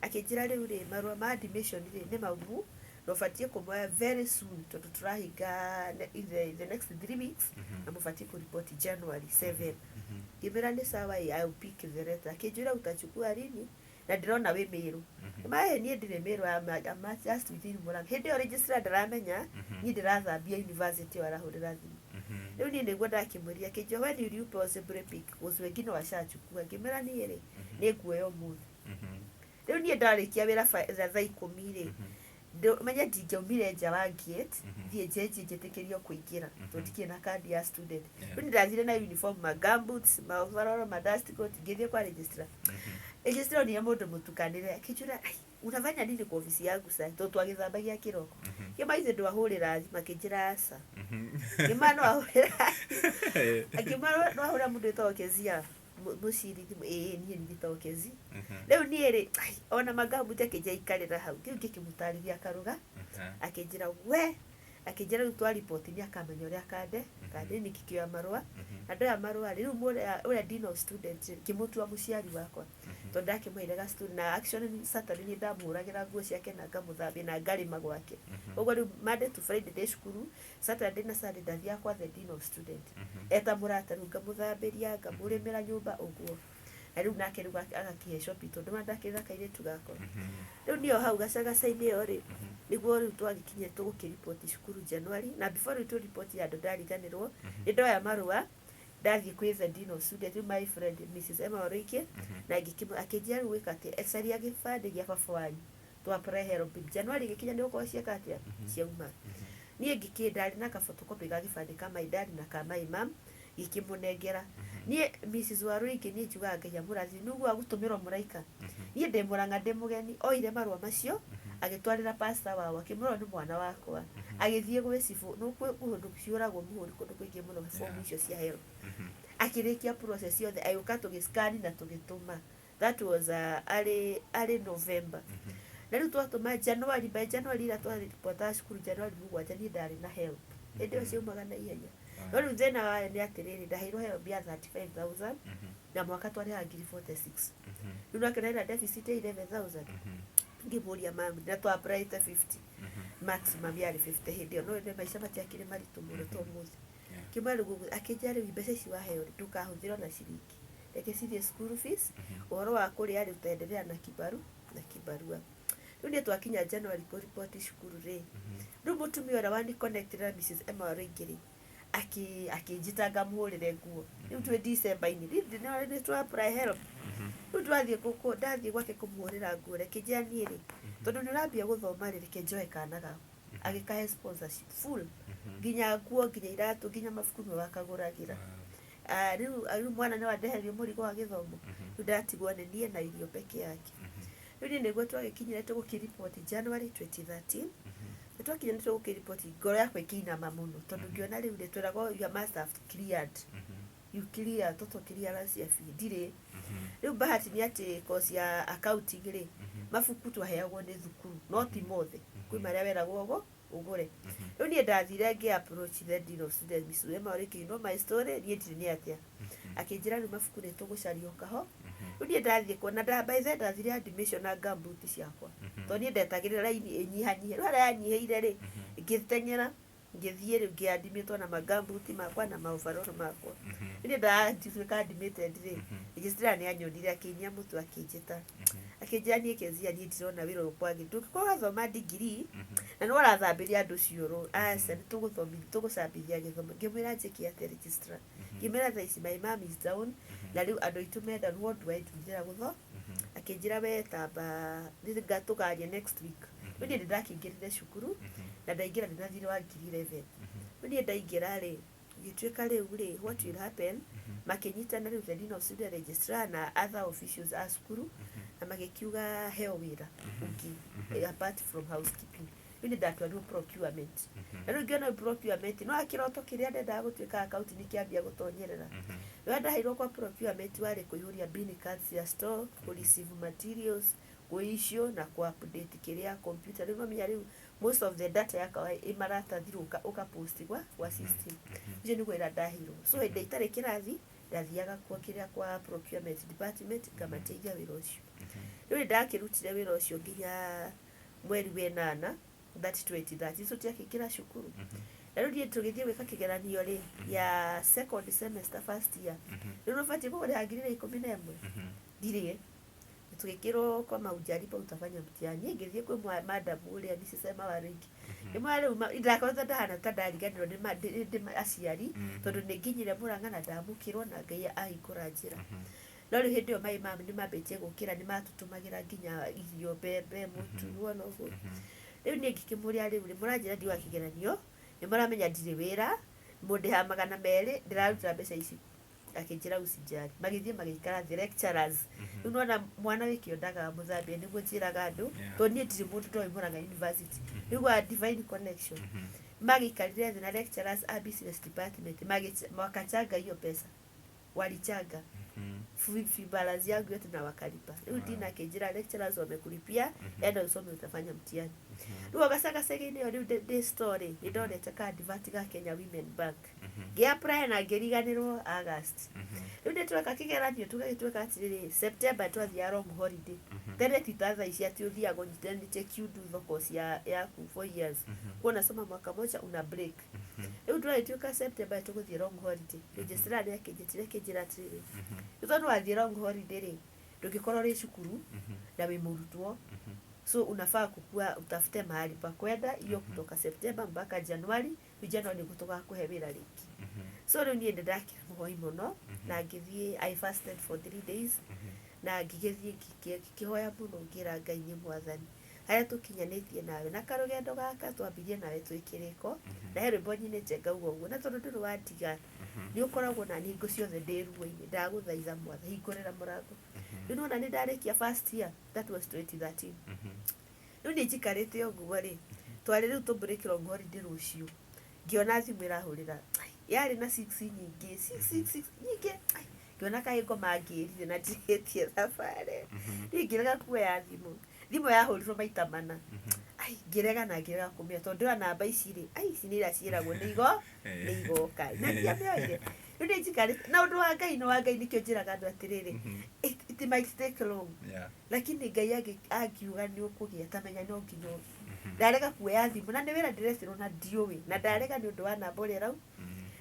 akĩnjĩra rĩu rĩ marũa ma admission rĩ nĩ maumu na ũbatiĩ kũmoya very soon tondũ tũrahinga the next 3 weeks na mũbatiĩ kũreport January 7. Ngĩmĩra nĩ sawa I will pick the letter. Akĩnjĩra utachukua lini na ndĩrona wĩ Meru mahe niĩ ndirĩ Meru I'm just within Murang'a. Hĩndĩ ĩyo registrar ndaramenya niĩ ndĩrathambia university arahũrĩra thimũ. Rĩu niĩ nĩguo ndakĩmũria akĩnjĩra when will you possibly pick ũcio wengine washachukua ngĩmĩra niĩ rĩ nĩ nguoya ũmũthĩ. Rĩu niĩ ndarĩkia wĩra thaa 10 rĩ menya ndingĩaumire nja wa gate thiĩ njenji njĩtĩkĩrio kũingĩra tondũ ndikĩrĩ na kandi ya student. Rĩu ndathire na uniform ma gumboots ma overall ma dust coat ngĩthiĩ kwa registrar. Registrar nĩ mũndũ mũtukanĩre akĩnjũra unafanya nini kwa ofisi yangu sasa tondũ twagĩthambagia kĩroko kĩma ithe ndwahũrĩra thimũ akĩnjĩra aca kĩma no ahũrĩra akĩma no ahũrĩra mũndũ wĩtagwo Kcse muciri thimu niĩ nĩgĩtagwo Kcse rĩu niĩ rĩ ona magambuti akĩnja ikarĩra hau kĩu ngĩkĩmũtarĩria akarũga akĩnjĩra we akĩnjĩra rĩu twaripoti nĩakamenya ũrĩa kande nĩkĩkĩoya marũa na ndoya marũa rĩu ũrĩa dean of students kĩmũtua mũciari wakwa tondũ ndakĩmũheire student na actually Saturday nĩ ndamũragĩra nguo ciake na ngamũthambia na ngarĩma gwake ũguo rĩu Monday to Friday ndĩ cukuru Saturday na Sunday ndathiaga kwa the dean of student eta mũrata rĩu ngamũthambĩria ngamũrĩmĩra nyũmba ũguo na rĩu nake rĩu agakĩhe shopping tondũ ndakĩrĩra kairĩtu gakwa rĩu niyo hau gacagaca-inĩ ĩyo rĩ nĩguo rĩu twagĩkinyire tũgũkĩripoti cukuru January na before rĩu tũripoti andũ ndariganĩrwo nĩ ndoya marũa ndathiĩ kwĩ the dean of student my friend Mrs. Emma Waroike na akĩnjĩra rĩu gwĩka atĩa caria gĩbandĩ gĩa baba wanyu twa apply help January gĩkinya nĩ gũkorwo cieka atĩa ciauma niĩ ngĩkĩndarĩ na photocopy ga gĩbandĩ ka my dad na ka my mom gĩkĩmũnengera niĩ Mrs. Waroike niĩ njugaga Ngai amũrathime nĩguo agũtũmĩrwo mũraika niĩ ndĩ Mũrang'a ndĩ mũgeni oire marũa macio agĩtwarĩra pastor wao akĩmwĩra nĩ mwana wakwa agĩthiĩ gwĩ cibũ no kũndũ ciũragwo mũhũri kũndũ kũingĩ mũno form icio cia help akĩrĩkia process yothe agĩũka tũgĩscan na tũgĩtũma that was early November na rĩu twatũma January by January ira twaripota cukuru January mũgwanja niĩ ndarĩ na help hĩndĩ ĩyo ciaumaga na ihenya no rĩu thĩna wayo nĩ atĩrĩrĩ ndaheirwo help ya 35,000 na mwaka twarĩhaga ngiri 46 rĩu nake naira deficit 11,000 ngĩmũria mami na twa apply 50 maximum yarĩ 50 hĩndĩ ĩyo no nĩ maica matiakĩrĩ maritũ mũno to mũthĩ kĩmwe rĩu akĩnjĩra rĩu mbeca ici waheo ndũkahũthĩrwo na ciringi reke cithiĩ school fees ũhoro wa kũrĩa rĩu tũendelea na kibarua rĩu niĩ twakinya January kũripoti cukuru rĩ rĩu mũtumia ũrĩa wani connected na Mrs. Emma Waroike rĩ akĩnjĩta ngamũhũrĩre nguo rĩu twĩ December-inĩ nĩ twa apply help rĩu ndathiĩ gwake kũmũhũrĩra nguo reke njĩra niĩ rĩ tondũ nĩ ũrambia gũthoma rĩ reke njoe kana gaku agĩkahe sponsorship full nginya nguo nginya iratũ nginya mabuku nĩ wakagũragĩra rĩu mwana nĩ wandehererio mũrigo wa gĩthomo rĩu ndatigwo nĩ niĩ na irio peke yake rĩu niĩ nĩguo twagĩkinyire tũgũkĩripoti January 2013 nĩ twakinya nĩ tũgũkĩripoti ngoro yakwa ĩkĩinama mũno tondũ ngĩona rĩu nĩ twĩragwo you must have cleared you clear toto clearance ya fee ndirĩ rĩu bahati nĩ atĩ course ya accounting rĩ mabuku twaheagwo nĩ thukuru no ti mothe kwĩ marĩa weragwo ũgũre rĩu niĩ ndathire ngĩ approach the dean of students Mrs. Emma Waroike you know my story niĩ ndirĩ nĩ atĩa akĩnjĩra rĩu mabuku nĩ tũgũcaria kaho rĩu niĩ ndathiĩ kuona by the ndathire admission na gumboot ciakwa tondũ niĩ ndetagĩrĩra raini ĩnyihanyihe rĩu harĩa yanyihĩire rĩ ngĩteng'era ngĩthiĩ rĩu ngĩadmitwo na magumboot makwa na maoverall makwa niĩ ndatuĩka admitted rĩ registrar nĩ anyonire akĩnyia mũtu akĩnjĩta akĩnjĩra niĩ Kcse niĩ ndirona wĩra ũyũ kwagĩ ndũngĩkorwo wathoma degree na nĩ ũrathambĩria andũ ciũrũ aca nĩ tũgũcambithia gĩthomo ngĩmwĩra njĩke atĩa registrar ngĩmwĩra thaa ici my mom is down na rĩu andũ aitũ mendanu what do I do njĩra gũtho akĩnjĩra we tamba tũkaria next week rĩu niĩ ndakĩingĩrire cukuru na ndaingĩra nĩ ndathire wa ngiri 11 rĩu niĩ ndaingĩra rĩ gĩtuĩka rĩu rĩ what will happen makĩnyitana rĩu the dean of student registrar na other officials a cukuru na magĩkiuga heo wĩra ũngĩ apart from housekeeping rĩu nĩ ndatwarirwo procurement na rĩu ngĩona procurement no akĩroto kĩrĩa ndendaga gũtuĩka account nĩ kĩambia gũtonyerera rĩu ndaheirwo kwa procurement warĩ kũihũria bin cards ya store kũ-receive materials kũ-issue na kũ-update kĩrĩa computer rĩu nomenya rĩu most of the data yakwa ĩmaratathirwo ũkapost gwa system icio nĩguo ĩra ndaheirwo so hĩndĩ itarĩ kĩrathi ndathiaga kwa kĩrĩa kwa procurement department ngamateithia wĩra ũcio rĩu nĩ ndakĩrutire wĩra ũcio nginya mweri wenana that 2030 icio tiakĩingĩra cukuru na rĩu niĩ tũgĩthiĩ gwĩka kĩgeranio rĩ ya second semester first year rĩu nũbatiĩ kũgũrĩra ngiri 11 ndirĩ tũgĩkĩrwo kwa maunjari pau tafanya mtihani ngĩthiĩ kwĩ madam ũrĩa Mrs. Emma Waroike rĩmwe rĩu ndakoretwo ndahana ta ndariganĩrwo nĩ aciari tondũ nĩ nginyire Mũrang'a na ndamũkĩrwo na Ngai ahingũra njĩra no rĩu hĩndĩ ĩyo my mom nĩ mambĩtie gũkĩra nĩ matũtũmagĩra nginya irio mbembe mũtu wona ũguo rĩu niĩ ngĩkĩmũria rĩu nĩ mũranjĩra ndiwa kĩgeranio nĩ mũramenya ndirĩ wĩra mũndĩha 200 ndĩraruta mbeca ici akĩnjĩra usijari magĩthiĩ magĩikara the lecturers rĩu nona mwana wĩkĩondaga mũthambia nĩguo njĩraga andũ tondũ niĩ ndirĩ mũndũ ndoĩ Mũrang'a university rĩu a divine connection magĩikarire thĩ na lecturers a business department makachanga hiyo pesa walichanga fee balance yangu yote na wakalipa. Leo dina kejira lecturers wamekulipia enda usome utafanya mtihani. Leo kasaka segine leo the story idoneta ka advert ga Kenya Women Bank gia prayer na geriganirwo August. Leo ndio kakigeradio tugagitweka atiriri September twathia long holiday tene titaza isi ati uthia gonyitani check you do thoko ya 4 years kuona soma mwaka moja una break. Leo twaitweka September tuguthia long holiday register ya kejira atiriri Uthonu wathie long holiday ri ndugikorwo ri cukuru na wi murutwo so unafaa kukua utafute mahali pa kwenda hiyo kutoka September mpaka January January kutoka kuhe wira riki so leo niende ndaki muhoi muno na ngithie I fasted for 3 days na ngigithie kihoya muno ngira Ngai ni mwathani haya tukinyanitie nawe na karugendo gaka twambirie nawe twikiriko na hero mbonyine njenga uguo na tondu nduru watiga ni ukoragwo na ningo ciothe ndiruo-ini ndaguthaitha mwatha hingurira murango you na ni ndarikia first year that was 2013 no ni jikarite oguo ri twari riu tubreak long holiday rucio ngiona thimu irahurira yari na 6 nyingi 6 nyingi ngiona kaiko mangirire na ndihetie thabari ngirega kuoya thimu yahurirwo maita mana ngirega kumia tondu na namba ici ri ici ni iraciragwo ni igoka na ndiamioire ndio jikarite na undu wa Ngai nikio njiraga andu atiriri it might take long lakini Ngai agiuga ni ukugia tamenya no nginyo ndarega kuoya thimu na ni wira ndiretirwo na ndiuwi na ndarega ni undu wa namba uri rau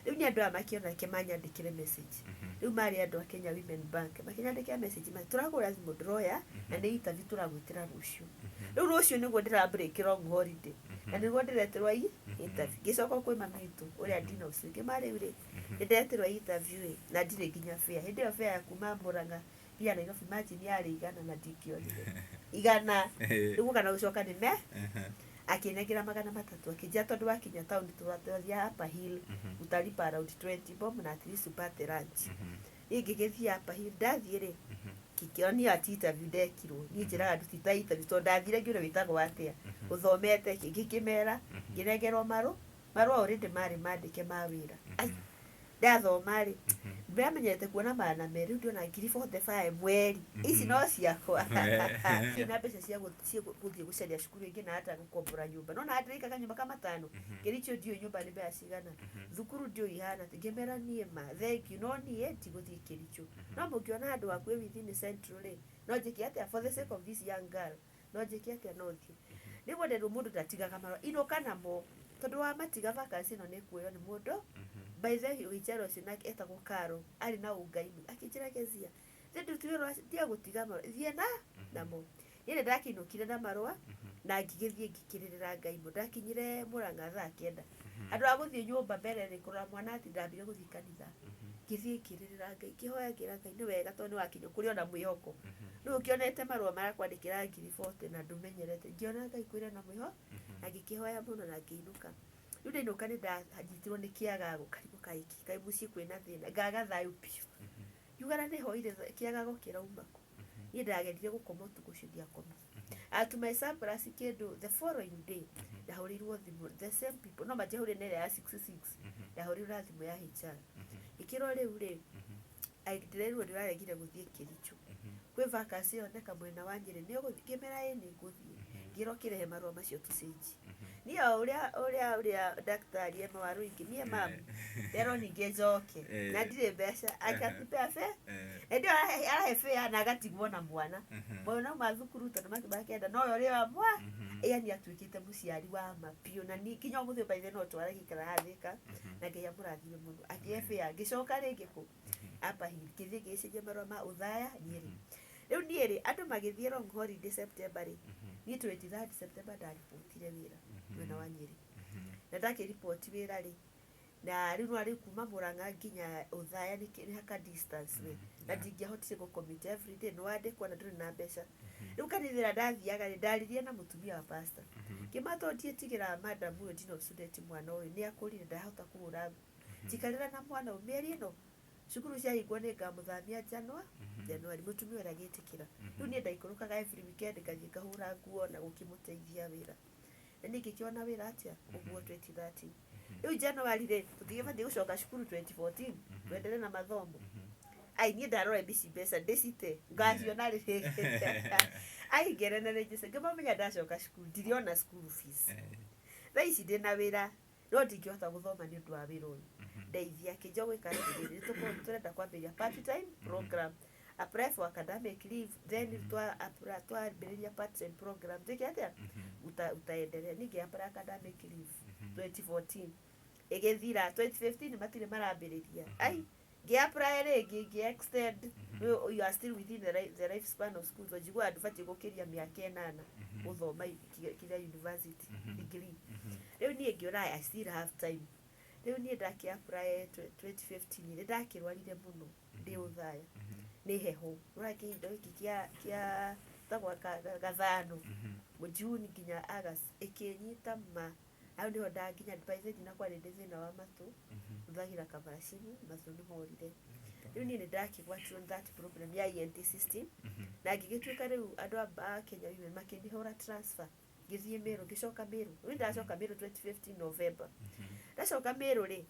riu ni andu amakiona kemanya ndikire message riu mari andu a Kenya Women Bank makinyandikira message ma turagura thimu droya na ni interview turagwitira rucio riu rucio niguo ndira break long holiday na niguo ndiretirwo interview gicoka kwi mamitu uri adina ucinge mari uri ndiretirwo interview na ndire nginya fair hindi yo fair kuma Murang'a pia na Nairobi imagine yari igana na ndikionire igana riu kana gucoka ni me akinegera magana matatu akija tondu wakinya town turathia hapa hill utalipa around 20 bob na at least upate lunch ingigithia hapa hill ndathire kikioni ati interview ndekirwo ni njiraga ndutita interview tondu ndathire ngiure witagwo atia uthomete ngikimera nginegerwo maru already mari mandike ma wira ndathoma ri ndamenyete kuona mana meri ndio na ngiri 45 mweri ici no ciakwa ina mbeca cia guthie gucaria cukuru ingi na hata gukombora nyumba no na ndirika kanyumba kama 5 ngiricho ndio nyumba ni mbeca cigana thukuru ndio ihana ngimera nie ma thank you no nie tiguthie kiricho no mukiona andu akwe within central ri no njiki atia for the sake of this young girl no njiki atia no thie niguo nderu mundu ndatigaga marwa inokana mo tondu wa matiga vacancy no ni kuoyo ni mundu by the way wichero sinak etagwo Karo ari na ungaimi akinjirakezia ndu twirwa dia gutiga marwa thie na mo ire ndakinukire na marwa na ngigithie ngikiririra Ngai mo ndakinyire Murang'a thaa 9 andu aguthie nyumba mbere ri kura mwana ati ndambire guthie kanitha ngithie kiririra Ngai kihoya ngira Ngai ni wega tondu wakinyo kuri ona mwihoko nu ukionete marwa mara kwandikira ngiri 40 na ndumenyerete ngiona Ngai kwire na mwiho na ngikihoya muno na ngiinuka ndio ndo kani ndajitirwo ni kiagago karibu kai muci kwina thina ngaga thayu piu yugara ne hoire kiagago kiraumako ni ndagerire gukoma utuku cidia komi at my surprise kindu the following day ndahorirwo thimu the same people no majahuri nere ya 66 ndahorirwo thimu ya HR ikiro riu ri aidirerwo ndiraregire guthie Kericho kwi vacancy oneka mwena wa Nyeri ni gukimera ni guthie ngirokire marwa macio tucenji ni uria daktari ema waru ingi ni mam rero ninge njoke na ndire mbeca akatipea fe ndio arahefe na agatigwo na mwana mwana mathukuru tondu makibakenda no yo ria mwa yani atwikite muciari wa mapio na ni kinyo guthio baithe no twara gikara hathika na ngeya murathime mundu akiefe ya gicoka ringi ku apa hiki gicije marwa ma uthaya Nyeri riu nieri andu magithie long holiday September ri ni 23 September ndaripotire wira mwena wa Nyeri na ndakiripoti wira ri na riu ari kuma Murang'a nginya uthaya ni haka distance ri na ndingihotire gucommit every day no andikwa na nduri na mbeca riu kanithira ndathiaga ri ndaririe na mutumia wa pastor kimatondie tigira madam uyu ndino student mwana uyu ni akurire ndahota kuhura jikarira na mwana umeri no cukuru cia hingwo ni ngamuthamia Januari mutumia ura gitikira riu ni ndaikurukaga every weekend ngathie ngahura nguo na gukimuteithia wira na ningikiona wira atia uguo 2013 riu Januari ri tutige bathi gucoka cukuru 2014 tuendelee na mathomo ai niĩ ndarora mbici mbeca ndĩcite ngaciona rĩrĩ ai ngere na register ngĩmamenya ndacoka cukuru ndiriona school fees thaa ici ndĩna wĩra no ndingĩhota gũthoma nĩ ũndũ wa wĩra ũyũ ndeithia kĩnjĩa gwĩka rĩrĩ tũrenda kwambĩrĩria part time program apply for academic leave then twambĩrĩria part time program njĩke atĩa utaendelea ningĩ apply academic leave 2014 ĩgĩthira 2015 matirĩ marambĩrĩria ai ngĩ-apply rĩngĩ ngĩ-extend you are still within the life span of school njiguaga ndũbatiĩ gũkĩria mĩaka 8 gũthoma kĩrĩa university degree rĩu niĩ ngĩona I still have time rĩu niĩ ndakĩ-apply 2015 nĩ ndakĩrwarire mũno ndĩ ũthaya nĩ heho ũrĩa kĩhindo gĩkĩ kĩa tagwa gathano June nginya August ĩkĩnyita ma au nĩho ndanginya advisor ndinakwa rĩndĩ thĩna wa matũ thagĩra kabaracini matũ nĩ morire rĩu niĩ nĩ ndakĩgwatirwo that problem ya ENT system na ngĩgĩtuĩka rĩu andũ a Kenya women makĩndĩhũra transfer ngĩthiĩ Meru ngĩcoka Meru rĩu ndacoka Meru 2015 November ndacoka Meru rĩ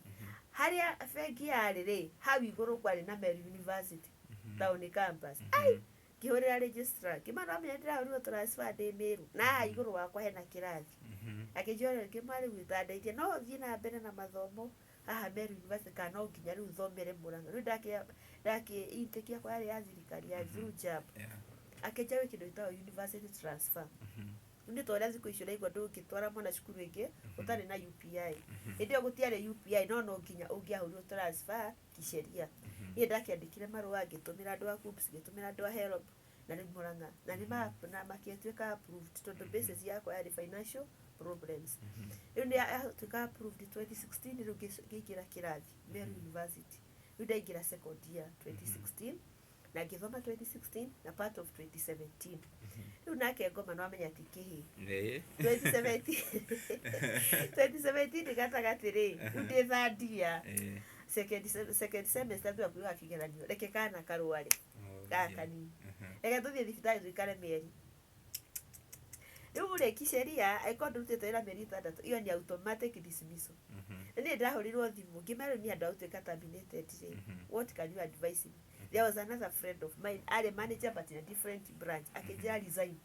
harĩa bengi yarĩ rĩ hau igũrũ kwarĩ na Meru University town campus ai ngĩhũrĩra registrar ngĩmana amenya ndĩrahũrirwo transfer ndĩ Meru na igũrũ wakwa hena kĩrathi akĩnjĩra ngĩmarĩ gwĩtandeithia no thiĩ na mbere na mathomo haha Meru University kana no nginya rĩu thomere Mũrang'a rĩu ndakĩ kwa yarĩ ya thirikari ya through JAB akĩnjĩra kĩndũ gĩtagwo university transfer nĩ twarĩa thikũ icio naigua ndũngĩtwara mwana cukuru ĩngĩ ũtarĩ na UPI hĩndĩ ĩyo gũtiarĩ UPI no nginya ũngĩahũrirwo transfer kisheria niĩ ndakĩandĩkire marũa ngĩtũmĩra andũ a KUCCPS ngĩtũmĩra andũ a HELB na rĩu Mũrang'a na makĩtuĩka approved tondũ basis yakwa yarĩ financial problems rĩu nĩ atuĩka approved 2016 rĩu ngĩingĩra kĩrathi Meru University rĩu ndaingĩra second year 2016 na ngĩthoma 2016 na part of 2017 rĩu nake ngoma no amenya ti kĩhĩ 2017 gatagatĩ rĩ rĩu ndĩ third year second semester twakuga kĩgeranio reke kana karũarĩ kanini reke tũthiĩ thibitarĩ tũikare mĩeri rĩu rĩ kisheria aĩkorwo ndũrutĩte wĩra mĩeri 6 iyo nĩ automatic dismissal na niĩ ndahũrirwo thimũ ngĩmera niĩ andũ agũtuĩka terminated rĩ what can you advise me there was another friend of mine arĩ manager but in a different branch akĩnjĩra resign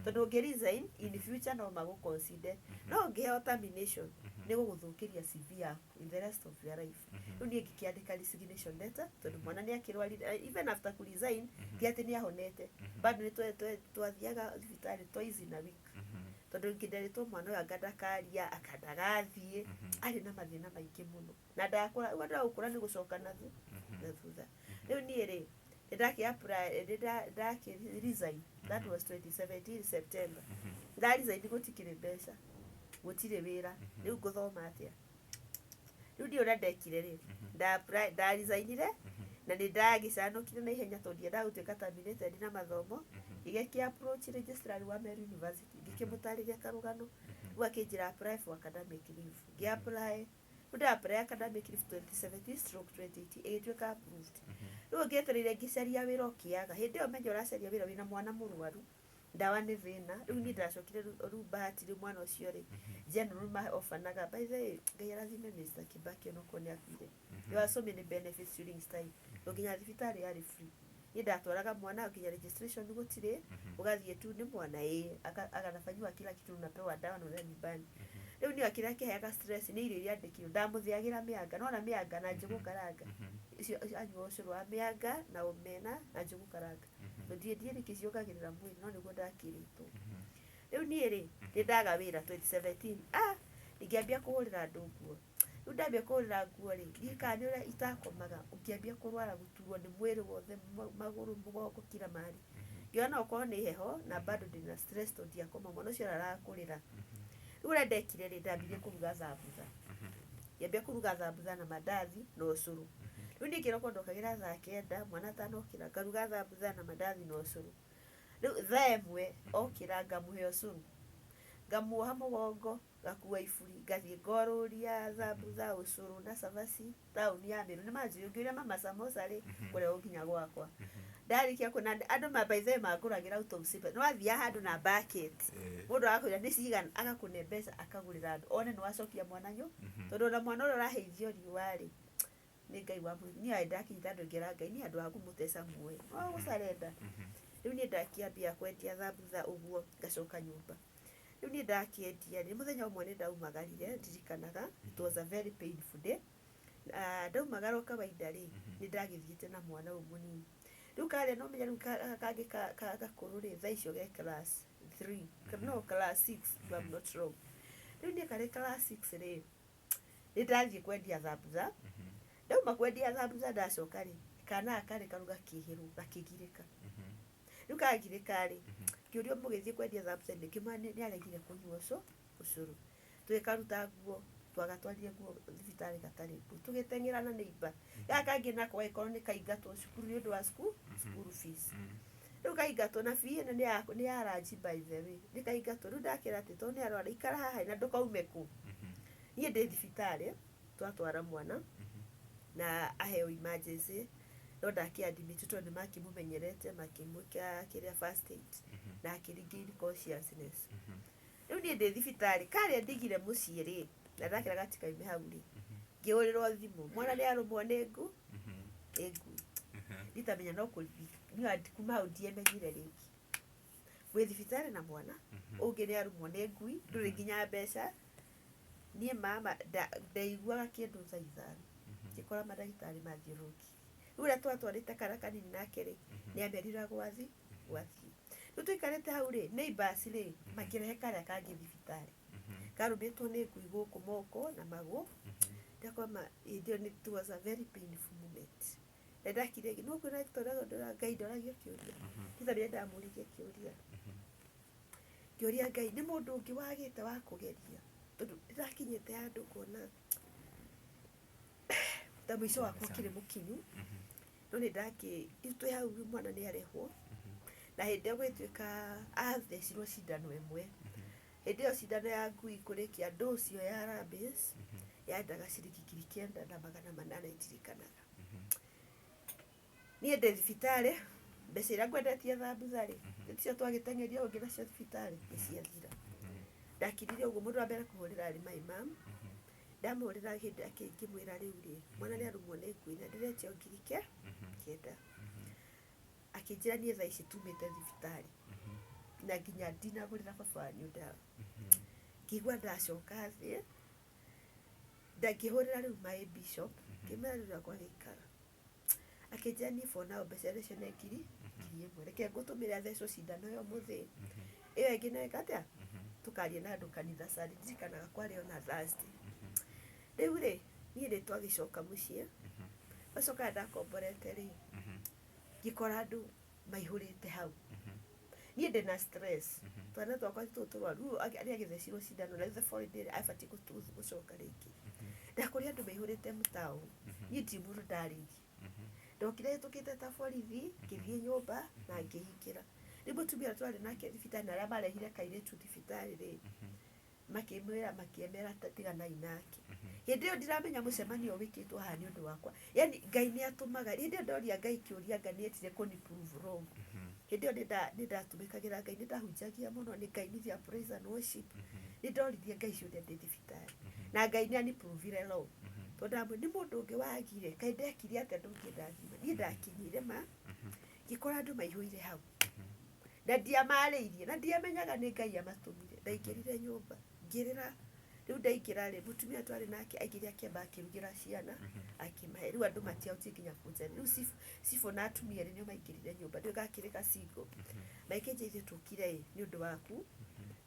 tondũ ũngĩ resign in future no magũconsider no ũngĩheo termination nĩ gũgũthũkĩria CV yaku in the rest of your life rĩu niĩ ngĩkĩandĩka resignation letter tondũ mwana nĩ akĩrwarire even after ku resign ti atĩ nĩ ahonete bado nĩ twathiaga thibitarĩ twice in a week tondũ ngĩnderetwo mwana ũyũ anga ndakaria akandagathiĩ arĩ na mathĩna maingĩ mũno na ndakũra ũguo ndagũkũra nĩ gũcoka na thutha rĩu niĩ rĩ ndakĩ resign that was 2017 September resign gũtikĩrĩ mbeca gũtirĩ wĩra rĩu ngũthoma atĩa rĩu ndiĩ ũrĩa ndekire rĩ ndaresignire na nĩ ndagĩcanũkire na ihenya tondũ ndiendaga gũtuĩka terminated na mathomo ngĩgĩkia approach registrar wa Meru University ngĩkĩmũtarĩria karũgano rĩu akĩnjĩra apply for academic leave ngĩ-apply apply academic leave 2017/2018 ĩgĩtuĩka approved rĩu ngĩetereire ngĩcaria wĩra ũkĩaga hĩndĩ ĩyo menya ũracaria wĩra wĩna mwana mũrwaru ndawa nĩ thĩna rĩu niĩ ndacokire rĩu bahati rĩu mwana ũcio rĩ general maofanaga by the way Ngai arathime Mr. Kibaki onokorwo nĩ akuire there were so many benefits during his time nginya thibitarĩ yarĩ free niĩ ndatwaraga mwana nginya registration gũtirĩ ũgathiĩ tu nĩ mwana akanafanyiwa kila kitu unapewa dawa na unaenda nyumbani rĩu niĩ kĩrĩa kĩheaga stress nĩ irio iria ndĩkĩrwo ndamũthĩagĩra mĩanga nona mĩanga na njũgũ karanga icio anyua ũcũrũ wa mĩanga na omena na njũgũ karanga ndiĩ nĩkĩciongagĩrĩra mwĩrĩ no nĩguo ndakĩrĩtwo rĩu niĩ rĩ nĩ ndaga wĩra 2017 ngĩambia kũhũrĩra andũ nguo rĩu ndambia kũhũrĩra nguo rĩ ndikani ũrĩa itakomaga ũkĩambia kũrwara gũturwo nĩ mwĩrĩ wothe magũrũ mũgongo kila mahali ngĩona okorwo nĩ heho na bado ndĩna stress tondũ ndiakoma mwana ũcio arakũrĩra rĩu ũrĩa ndekire rĩ ndambirie kũruga thambutha ngĩambia kũruga thambutha na mandathi na ũcũrũ rĩu niĩ kĩroko ndokagĩra thaa 9 mwana atanokĩra ngaruga thambutha na mandathi na ũcũrũ rĩu thaa 1 okĩra ngamũhe ũcũrũ ngamuoha mũgongo gakua iburi ngathiĩ ngorũria thambutha ũcũrũ na cabaci taũni ya Meru nĩ manjũĩ ngĩũria mama samosa rĩ kũrĩa ũnginya gwakwa ndarĩkia kwĩna andũ mabaithe mangũragĩra autobusibe no athiaga handũ na bucket mũndũ agakwĩra nĩ cigana agakũne mbeca akagũrĩra andũ one nĩ wacokia mwana tondũ ona mwana ũrĩa ũraheithio riũa rĩ nĩ Ngai wa mũndũ niĩ ndakinyita andũ ngera Ngai nĩ andũ a kũmũteca muoyo o gũcarenda rĩu niĩ ndakiambia kwendia thambutha ũguo ngacoka nyũmba rĩu niĩ ndakiendia nĩ mũthenya ũmwe nĩ ndaumagarire ndirikanaga it was a very painful day ndaumagara o kawaida rĩ nĩ ndagĩthiĩte na mwana ũyũ mũnini rĩu karĩa no menya rĩu kangĩ gakũrũ rĩ thaa icio ge class 3 no class 6 if I'm not wrong rĩu niĩ karĩ class 6 rĩ nĩ ndathiĩ kwendia thambutha ndauma kwendia thambutha ndacoka rĩ kana karĩ karuga kĩhĩrũ gakĩgirĩka rĩu kagirĩka rĩ kĩũria mũgĩthiĩ kwendia thambutha nĩ aregire kũnyua ũcũrũ twĩkaruta nguo twagatwarire nguo thibitarĩ gatarĩ nguo tũgĩteng'erana neighbor gaka kangĩ nako gagĩkorwo nĩ kaingatwo cukuru nĩ ũndũ wa school fees rĩu kaingatwo na fee ĩno nĩ ya ranji by the way nĩ kaingatwo rĩu ndakĩra atĩ tondũ nĩ arwara ikara haha na ndũkaume kũ niĩ ndĩ thibitarĩ twatwara mwana na aheo emergency no ndakĩadmit tondũ nĩ makĩmũmenyerete makĩmwĩkĩra kĩrĩa first aid na akĩregain consciousness rĩu niĩ ndĩ thibitarĩ karĩa ndigire mũciĩ rĩ na ndakĩra gatikaime hau rĩ ngĩũrĩrwo thimũ mwana nĩ arũmwo nĩ ngui nditamenya no kũrithi kuma hau ndiamenyire rĩngĩ wĩ thibitarĩ na mwana ũngĩ nĩ arũmwo nĩ ngui ndũrĩ nginya mbeca niĩ mama ndaiguaga kĩndũ thaa ithano ngĩkora mandagĩtarĩ mathiũrũrũki rĩu ũrĩa twatwarĩte kara kanini nake rĩ nĩ amerira gwathiĩ rĩu tũikarĩte hau rĩ neighbors rĩ makĩrehe karĩa kangĩ thibitarĩ karũmĩtwo nĩ ngui gũkũ moko na magũ ndakwama it was a very painful moment na ndakire no kwĩna tondũ Ngai ndoragio kĩũria ndithabire ndamũririe kĩũria Ngai nĩ mũndũ ũngĩ wagĩte wa kũgeria tondũ ndakinyĩte handũ kuona ta mũico wakwa kĩrĩ mũkinyu no nĩ twĩ hau mwana nĩ arehwo na hĩndĩ ĩyo gwĩtuĩka athecirwo cindano ĩmwe hĩndĩ ĩyo cindano ya ngui kũrĩkia dosi ĩyo ya rabies yendaga ciringi 9,800 ndirikanaga niĩ ndĩ thibitarĩ mbeca iria ngwendetie thambutha rĩ cio twagĩteng'eria ũngĩ nacio thibitarĩ nĩ ciathira ndakirire ũguo mũndũ wa mbere kũhũrĩra arĩ my mom ndamũhũrĩra hĩndĩ akĩmwĩra rĩu rĩ mwana nĩ arũmwo nĩ ngui na ndĩretio ngiri kenda akĩnjĩra niĩ thaa ici tumĩte thibitarĩ na nginya ndinagũrĩra baba wanyu ndawa ngĩigua ndacoka thĩ ndakĩhũrĩra rĩu my bishop ngĩmera rĩu akwa gĩikara akĩnjĩra niĩ for now mbeca icio nĩ ngiri 1,000 reke ngũtũmĩre athecwo cindano ĩyo mũthĩ ĩyo ĩngĩ nĩ atĩa tũkaria na andũ kanitha sari ndirikanaga kwarĩ ona Thursday rĩu rĩ niĩ nĩ twagĩcoka mũciĩ wacoka ndakomborete rĩ ngĩkora andũ maihũrĩte hau niĩ ndĩ na stress twana twakwa tũtũrwaru arĩa agĩthecirwo cindano na the following day abatiĩ gũcoka rĩngĩ ndakoria andũ maihũrĩte mũtaũ niĩ ti mũndũ ndarĩirie ndokire hĩtũkĩte ta borithi ngĩthiĩ nyũmba na ngĩhingĩra rĩu mũtumia twarĩ nake thibitarĩ na arĩa marehire kairĩtu thibitarĩ rĩ makĩmwĩra makĩemera tiganai nake hĩndĩ ĩyo ndiramenya mũcemanio wĩkĩtwo haha nĩ ũndũ wakwa yani Ngai nĩ atũmaga hĩndĩ ĩyo ndoria Ngai kĩũria Ngai nĩ etire kũni prove wrong hĩndĩ ĩyo nĩ ndatumĩkagĩra Ngai nĩ ndahunjagia mũno nĩ Ngai nĩ praise and worship nĩ ndoririe Ngai ciũria ndĩ thibitarĩ na Ngai nĩ aniprovire wrong tondũ nĩ mũndũ ũngĩ wagire Ngai ndekire atĩa ndũngĩndathima niĩ ndakinyire ma ngĩkora andũ maihũire hau na ndiamarĩirie na ndiamenyaga nĩ Ngai amatũmire ndaingĩrire nyũmba ngĩrĩra rĩu ndaingĩra rĩ mũtumia twarĩ nake aingĩrire akĩamba akĩrugĩra ciana akĩmahe rĩu andũ matiahotire nginya kũnjara rĩu cibũ na atumia nĩo maingĩrire nyũmba ndio gakĩrĩka singo makĩnjia ithuĩ tũkire nĩ ũndũ waku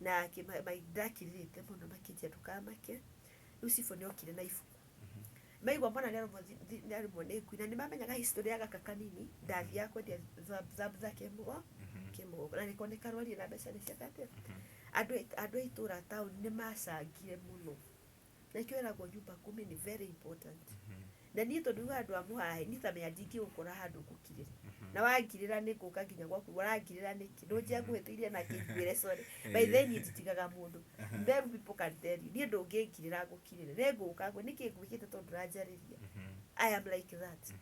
na ndakirirĩte mũno makĩnjia ndũkamake rĩu cibũ nĩ okire na ibuku maigua mwana nĩ arũmwo nĩ ngui na nĩ mamenyaga history ya gaka kanini ndathiaga kwendia thambutha kĩmũgo na nĩko nĩ karwarie na mbeca nĩ ciakate andũ a itũra taũni nĩ macangire mũno na ikĩo eragwo nyumba kumi nĩ very important na niĩ tondũ andũ a mũhahe niĩ tamenya ndingĩgũkora handũ ngũkirĩra na wangirĩra nĩ ngũka nginya gwaku warangirĩra nĩkĩ ndũnjia ngũhĩtĩirie na kĩnguĩre sorry by then niĩ nditigaga mũndũ very people can tell you niĩ ndũngĩngirĩra ngũkirĩre nĩ ngũka nĩkĩ ngwĩkĩte tondũ ũranjarĩria I am like that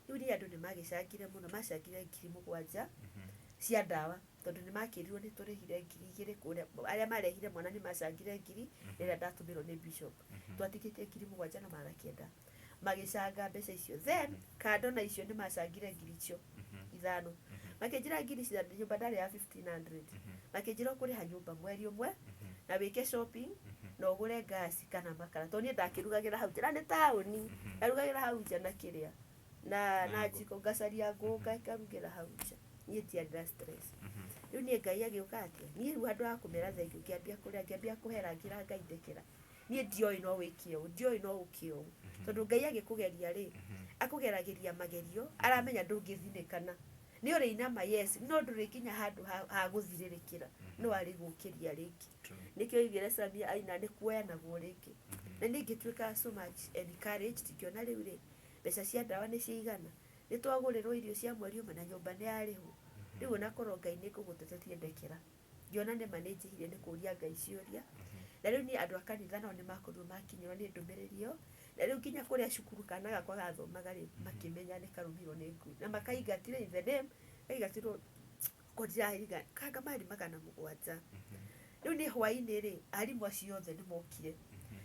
rĩu niĩ andũ nĩ magĩcangire mũno macangire 7,000 cia ndawa tondũ nĩ makĩrirwo nĩ tũrĩhire 2,000 kũrĩa arĩa marehire mwana nĩ macangire 1,000 rĩrĩa ndatũmĩrwo nĩ bishop twatikĩtie 7,900 magicanga mbeca icio. Then kando na icio ni macangire ngiri icio 5 makenjira ngiri cia nyumba ndari ya 1500 makenjira kuriha nyumba mweri umwe na wike shopping na ugure gas kana makara to ni ndakirugagira hau njira ni tauni ndarugagira hau nja na kiria na jiko gacaria ngunga ikarugira hau nja ni tienda stress. Riu ni Ngai agiuka atia ni riu andu akumera thengiu ngiambia kuria ngiambia kuhera ngira Ngai ndekera ni ndioi no wikio ndioi no ukio tondu Ngai agikugeria ri akugeragiria magerio aramenya ndungithinikana ni uri inama yes no ndurikinya handu ha guthirikira no ari gukiria ringi nikio igire Samia aina ni kuoya na guringi na ningi twika so much encouraged tikiona riu ri mbeca cia ndawa ni ciigana ni twagurirwo irio cia mweri umwe na nyumba ni ariho riu na korwo Ngai ni kugutetetie Ndekira ngiona ni manage hire ni kuria Ngai ciuria na riu ni andu akanitha no ni makorwo makinyirwo ni ndumiririo na riu kinya kuria cukuru kana gakwa gathomaga ri makimenya ni karumirwo ni ngui na makaigatire in the name kaigatirwo kodira higa kanga mari magana mugwanja riu ni hwaini ri arimu acio othe ni mokire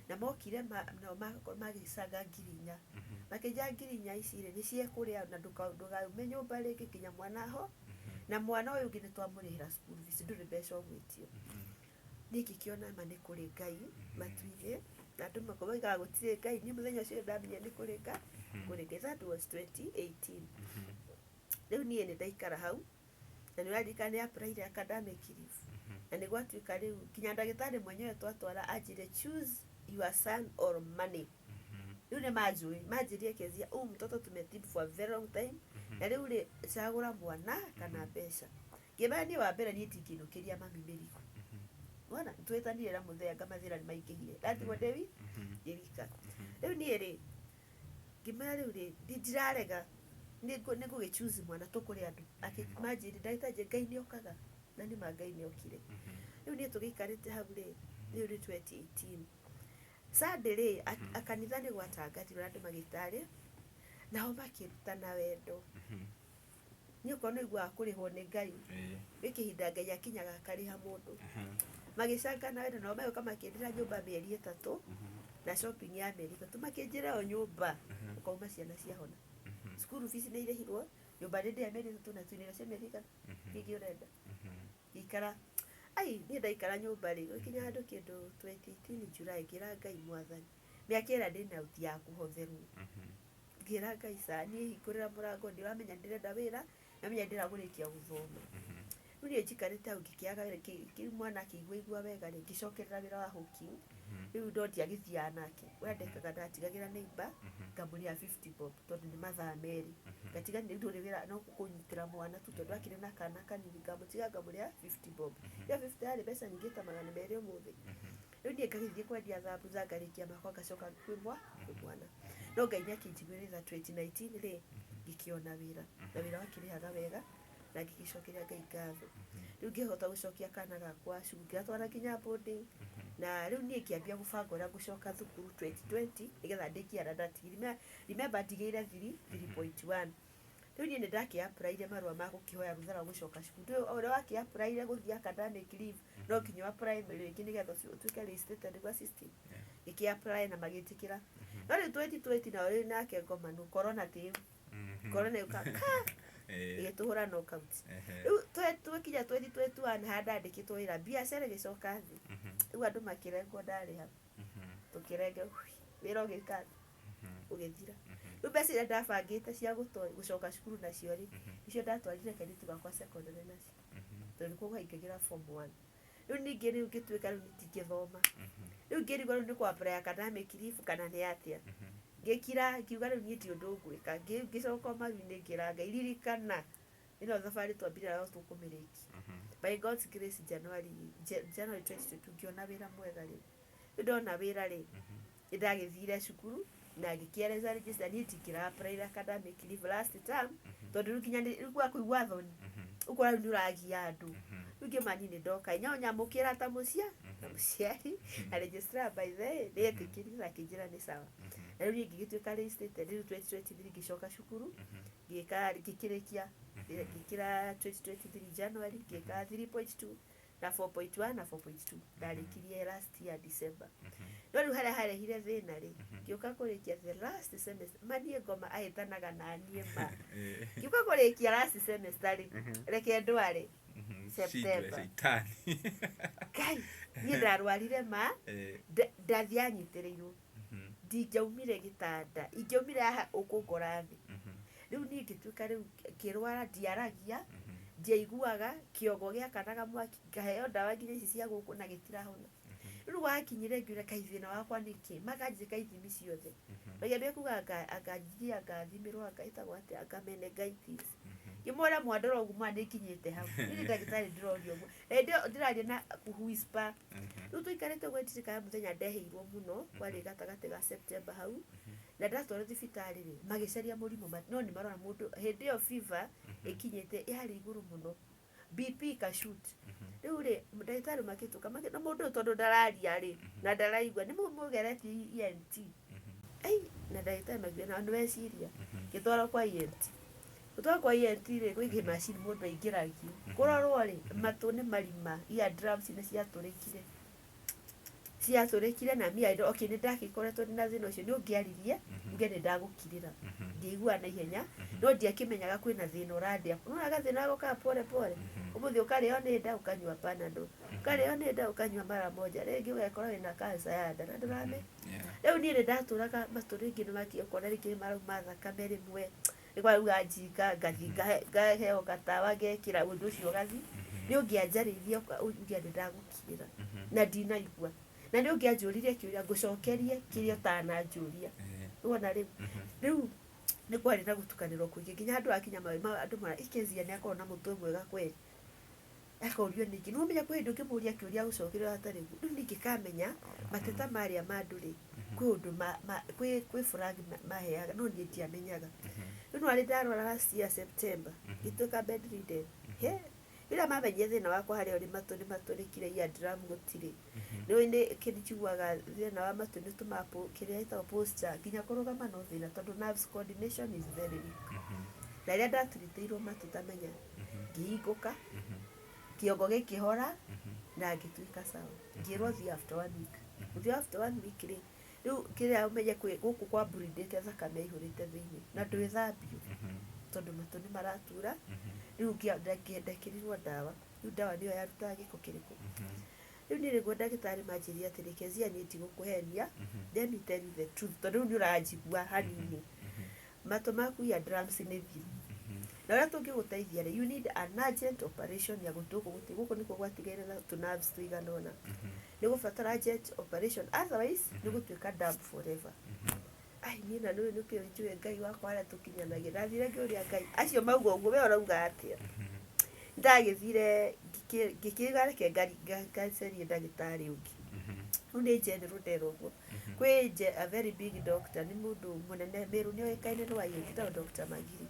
na mokire no magicaga ngirinya makeja ngirinya ici ri ni cie kuria na nduga nyumba ringi kinya mwana ho na mwana uyu ngine twamurihira school fees nduri mbeca ogwitio niki kiona ma ni kuri Ngai matuire na andu makoiga gutire Ngai ni muthenya ucio ndamenya ni kuri Ngai that was 2018 riu ni ni ndaikara hau na ni radika ni apply academic leave na ni gwatuika riu kinya ndagitari mwenyewe twatwara ajire choose your son or money riu ni majirie kezia mtoto tumetibu for a very long time na riu ri cagura mwana kana mbeca ngimani wa mbere ni tikinukiria mami miriku wana twetanire na muthea ngamathira ni maingihire ndati Dewi Jerika riu ni ri ngimara riu ri ndirarega ni gugichoose mwana tukuri andu akimajiri ndagitaje Ngai ni okaga na ni Ngai ni okire riu ni tugikarite hau ri 2018 Sunday akanitha ni gwatangatirwo andu magitari nao makirutana wendo ni ukono igwa kurihwo ni Ngai ikihinda Ngai akinyaga kariha mundu magicanga na wendo nao mayoka makindira nyumba mieri 3 na shopping ya mieri 3 makinjira o nyumba ukauma ciana cia hona school fees ni irihirwo nyumba ndi ya mieri 3 na twinira cia mieri 3 gigi urenda ikara ai ni ndaikara nyumba ri kinya handu kindu 2018 July gira Ngai mwathani miaka ira ndi na uti ya kuhotherwo gira Ngai sa ni hikurira murango ndi ramenya ndirenda wira na menya ndiragurikia guthoma riu njikarite au ngikiaga ki mwana kigwa wega ri ngicokerera wira wa hoki riu ndoti agithia nake wendekaga ndatigagira neighbor ngamuria 50 bob tondu ni mathaa meri ngatiga ni nduri wira no kunyitira mwana tu tondu akire na kana kanini ngamutiga ngamuria 50 bob ya 50 ari mbeca nyingi ta magana meri umuthi riu ni ngagithie kwendia thabu za ngarikia makwa ngacoka kwimwa mwana no Ngai nyakinjigwirira 2019 ri ngikiona wira na wira wakirihaga wega na ngigicokeria Ngai ngatho riu ngihota gucokia kana gakwa cukuru twara kinya boarding na riu ni ngiambia gubanga uria gucoka thukuru 2020 nigetha ndikia na ndatigire remember ndigire 3.1 riu ni ndaki apply marua ma gukihoya ruthara gucoka cukuru uria waki apply guthia academic leave no kinyo apply ringi nigetha tuike listed kwa system iki apply na magitikira no riu 2020 na uri nake ngoma no corona tiu corona yukaka tuhura knockout riu twikinya 2021 handa ndikitwo wira biacara gicoka thi riu andu makirengwo ndariha tukirenge wira ugika ugithira riu mbeca iria ndabangite cia gucoka cukuru nacio ri icio ndatwarire kairitu gakwa secondary nacio tondu koguo haingagira form 1 riu ningi riu ngituika riu nitingithoma riu ngirigwo riu ni kwa apply academic leave kana ni atia ngikira ngiuga riu ni ti undu ngwika ngicoka mathini ngiranga iririkana ino thabari twambire ao tukumiriki by God's grace January 22 ngiona wira mwega ri ndona wira ri ndagithire cukuru na ngikieleza register ni tikira apply academic leave last term tondu kinya riu kuigwa thoni ukora riu uragia andu uge manini ndoka nyamukira ta mucia na muciari na registrar by the day tikirira kijira ni sawa riu ngigituika listed riu 2023 ngicoka cukuru ngikira 2023 January ngika 3.2 na 4.1 na 4.2 ndarikirie last year December. No riu hare hire thina ri ngioka kurikia the last semester manie ngoma ahitanaga na nie ma ngioka kurikia last semester ri reke ndware September kai ni ndarwarire ma ndathia nyitirirwo ndingaumire gitanda ingiumire aha ukungora thi riu ni ngituika riu kirwara ndiaragia ndiaiguaga kiogo giakanaga mwaki ngaheo ndawa nginya ici cia guku na gitirahona riu wakinyire ngiura kaithina wakwa niki makanjika ithimi ciothe bagiambia kuga akanjia ngathimirwo akaitagwo ati akamenengitis ngimwora mwandoro ugu mwana ikinyite hau ni ndagitari ndirorio ugu ndio ndiraria na whisper riu tuikarite gwetirika muthenya ndeheirwo muno kwari gatagate ga September hau na ndatwara thibitari ri magicaria murimu no ni marona mundu hindi yo fever ikinyite ihari iguru muno BP kashoot riu ri ndagitari makituka na mundu tondu ndararia ri na ndaraigua ni mugereti ENT na ndagitari magire na andu weciria gitwara kwa ENT utwa kwa ENT ri gwiki machine mundu aingiragio kurorwo ri matu ni marima ya drums ni ciaturikire na mia indo okay ni ndakikoretwo na thina ucio ni ungiaririe nge ni ndagukirira ndigua na ihenya no ndiakimenyaga kwina thina uradia no agathina goka pole pole umuthi ukareo ni nda ukanywa panado ukareo ni nda ukanywa mara moja ringi ugekora wina kansa ya nda na ndurame riu ni ndaturaga maturingi ni makio kona ringi mara thakame rimwe nikwa uga njika ngaheo gatawa gekira undu ucio gathi ni ungianjaririe ugia ndagukirira na ndinaigua na ndio ngianjuririe kiuria ngucokerie kirio tana njuria wona riu ni kwari na gutukanirwo kuingi nginya andu akinya mawe andu mara ikezia ni akona mutwe mwega kweli akaurio ningi no menya kwe nduke muria kiuria gucokerio atari riu ningi kamenya mateta maria manduri kwi undu kwi flag maheaga no ni ndiamenyaga riu ari ndarora last year September gituka bedridden ila mamenye thina wakwa hari ori maturikire ya drum gutiri no inde kinjiguaga thina wa matu ni tumapo kiria ita posture kinya kurugama no thina tondu nerves coordination is very weak na ria ndaturitiirwo matu tamenya ngihingũka kiongo gikihora na ngituika sawa ngirwo thi after 1 week uthi after 1 week riu kiria umenye guku kwa burindete thakame ihurite thiini na ndwithambio tondu matu ni maratura riu ndekirirwo ndawa riu ndawa niyo yarutaga giko kiriku riu niriguo ndagitari manjiria ati rekezia ni ndigũkũhenia then tell you the truth tondu ni uranjigua hanini matu maku ya drums ni thiru na ria tungiguteithia ri you need an urgent operation ya guku niko gwatigaire na tu nerves tuiganona ni gubatara urgent operation otherwise ni gutuika dumb forever ni na no ni kio njue ngai wakwa ara tukinyanagira ndathire ngiuria ngai acio mauga uguo we urauga atia ndagithire ngikigara ke ngari ndagitari ungi unde general ndero uguo kwi a very big doctor ni mundu munene meru ni oikaine no ayita Dr. Magiri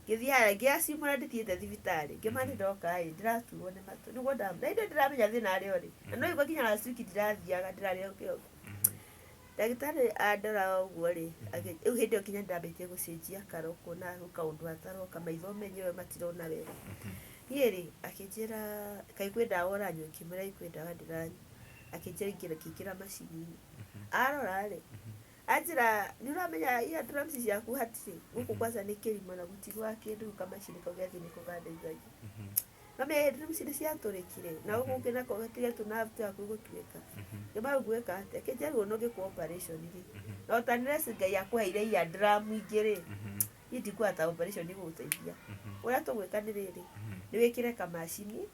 ngithia ngiacimura ndithiete thibitari ngimani ndoka ndiraturwo ni matu niguo ndamenya ndiramenya thina ari ori na no igwa kinya last week ndirathiaga ndiraria kiogo ndagitari andora uguo ri riu hindi o kinya ndambitie gucenjia karoko na kaundu ataro kamaitho menyewe matirona wega nieri akinjira kai kwenda ora nyo kimura ikwenda ndirani akinjira kikira macini arora ri ajira ni uramenya ya drums ciaku hatiri guku kwanza ni kirimo na gutigwa kindu kamacini kaugethi ni kugandeithagia kame drums ni ciaturikire na guku ngina kogetia tunavuta yaku gutuika ngema gweka ate kijeru no giku operation ri na utanire singa yakwa ile ya drum igire idi kwa ta operation ni guteithia ura tugweka ni riri ni wikire kamacini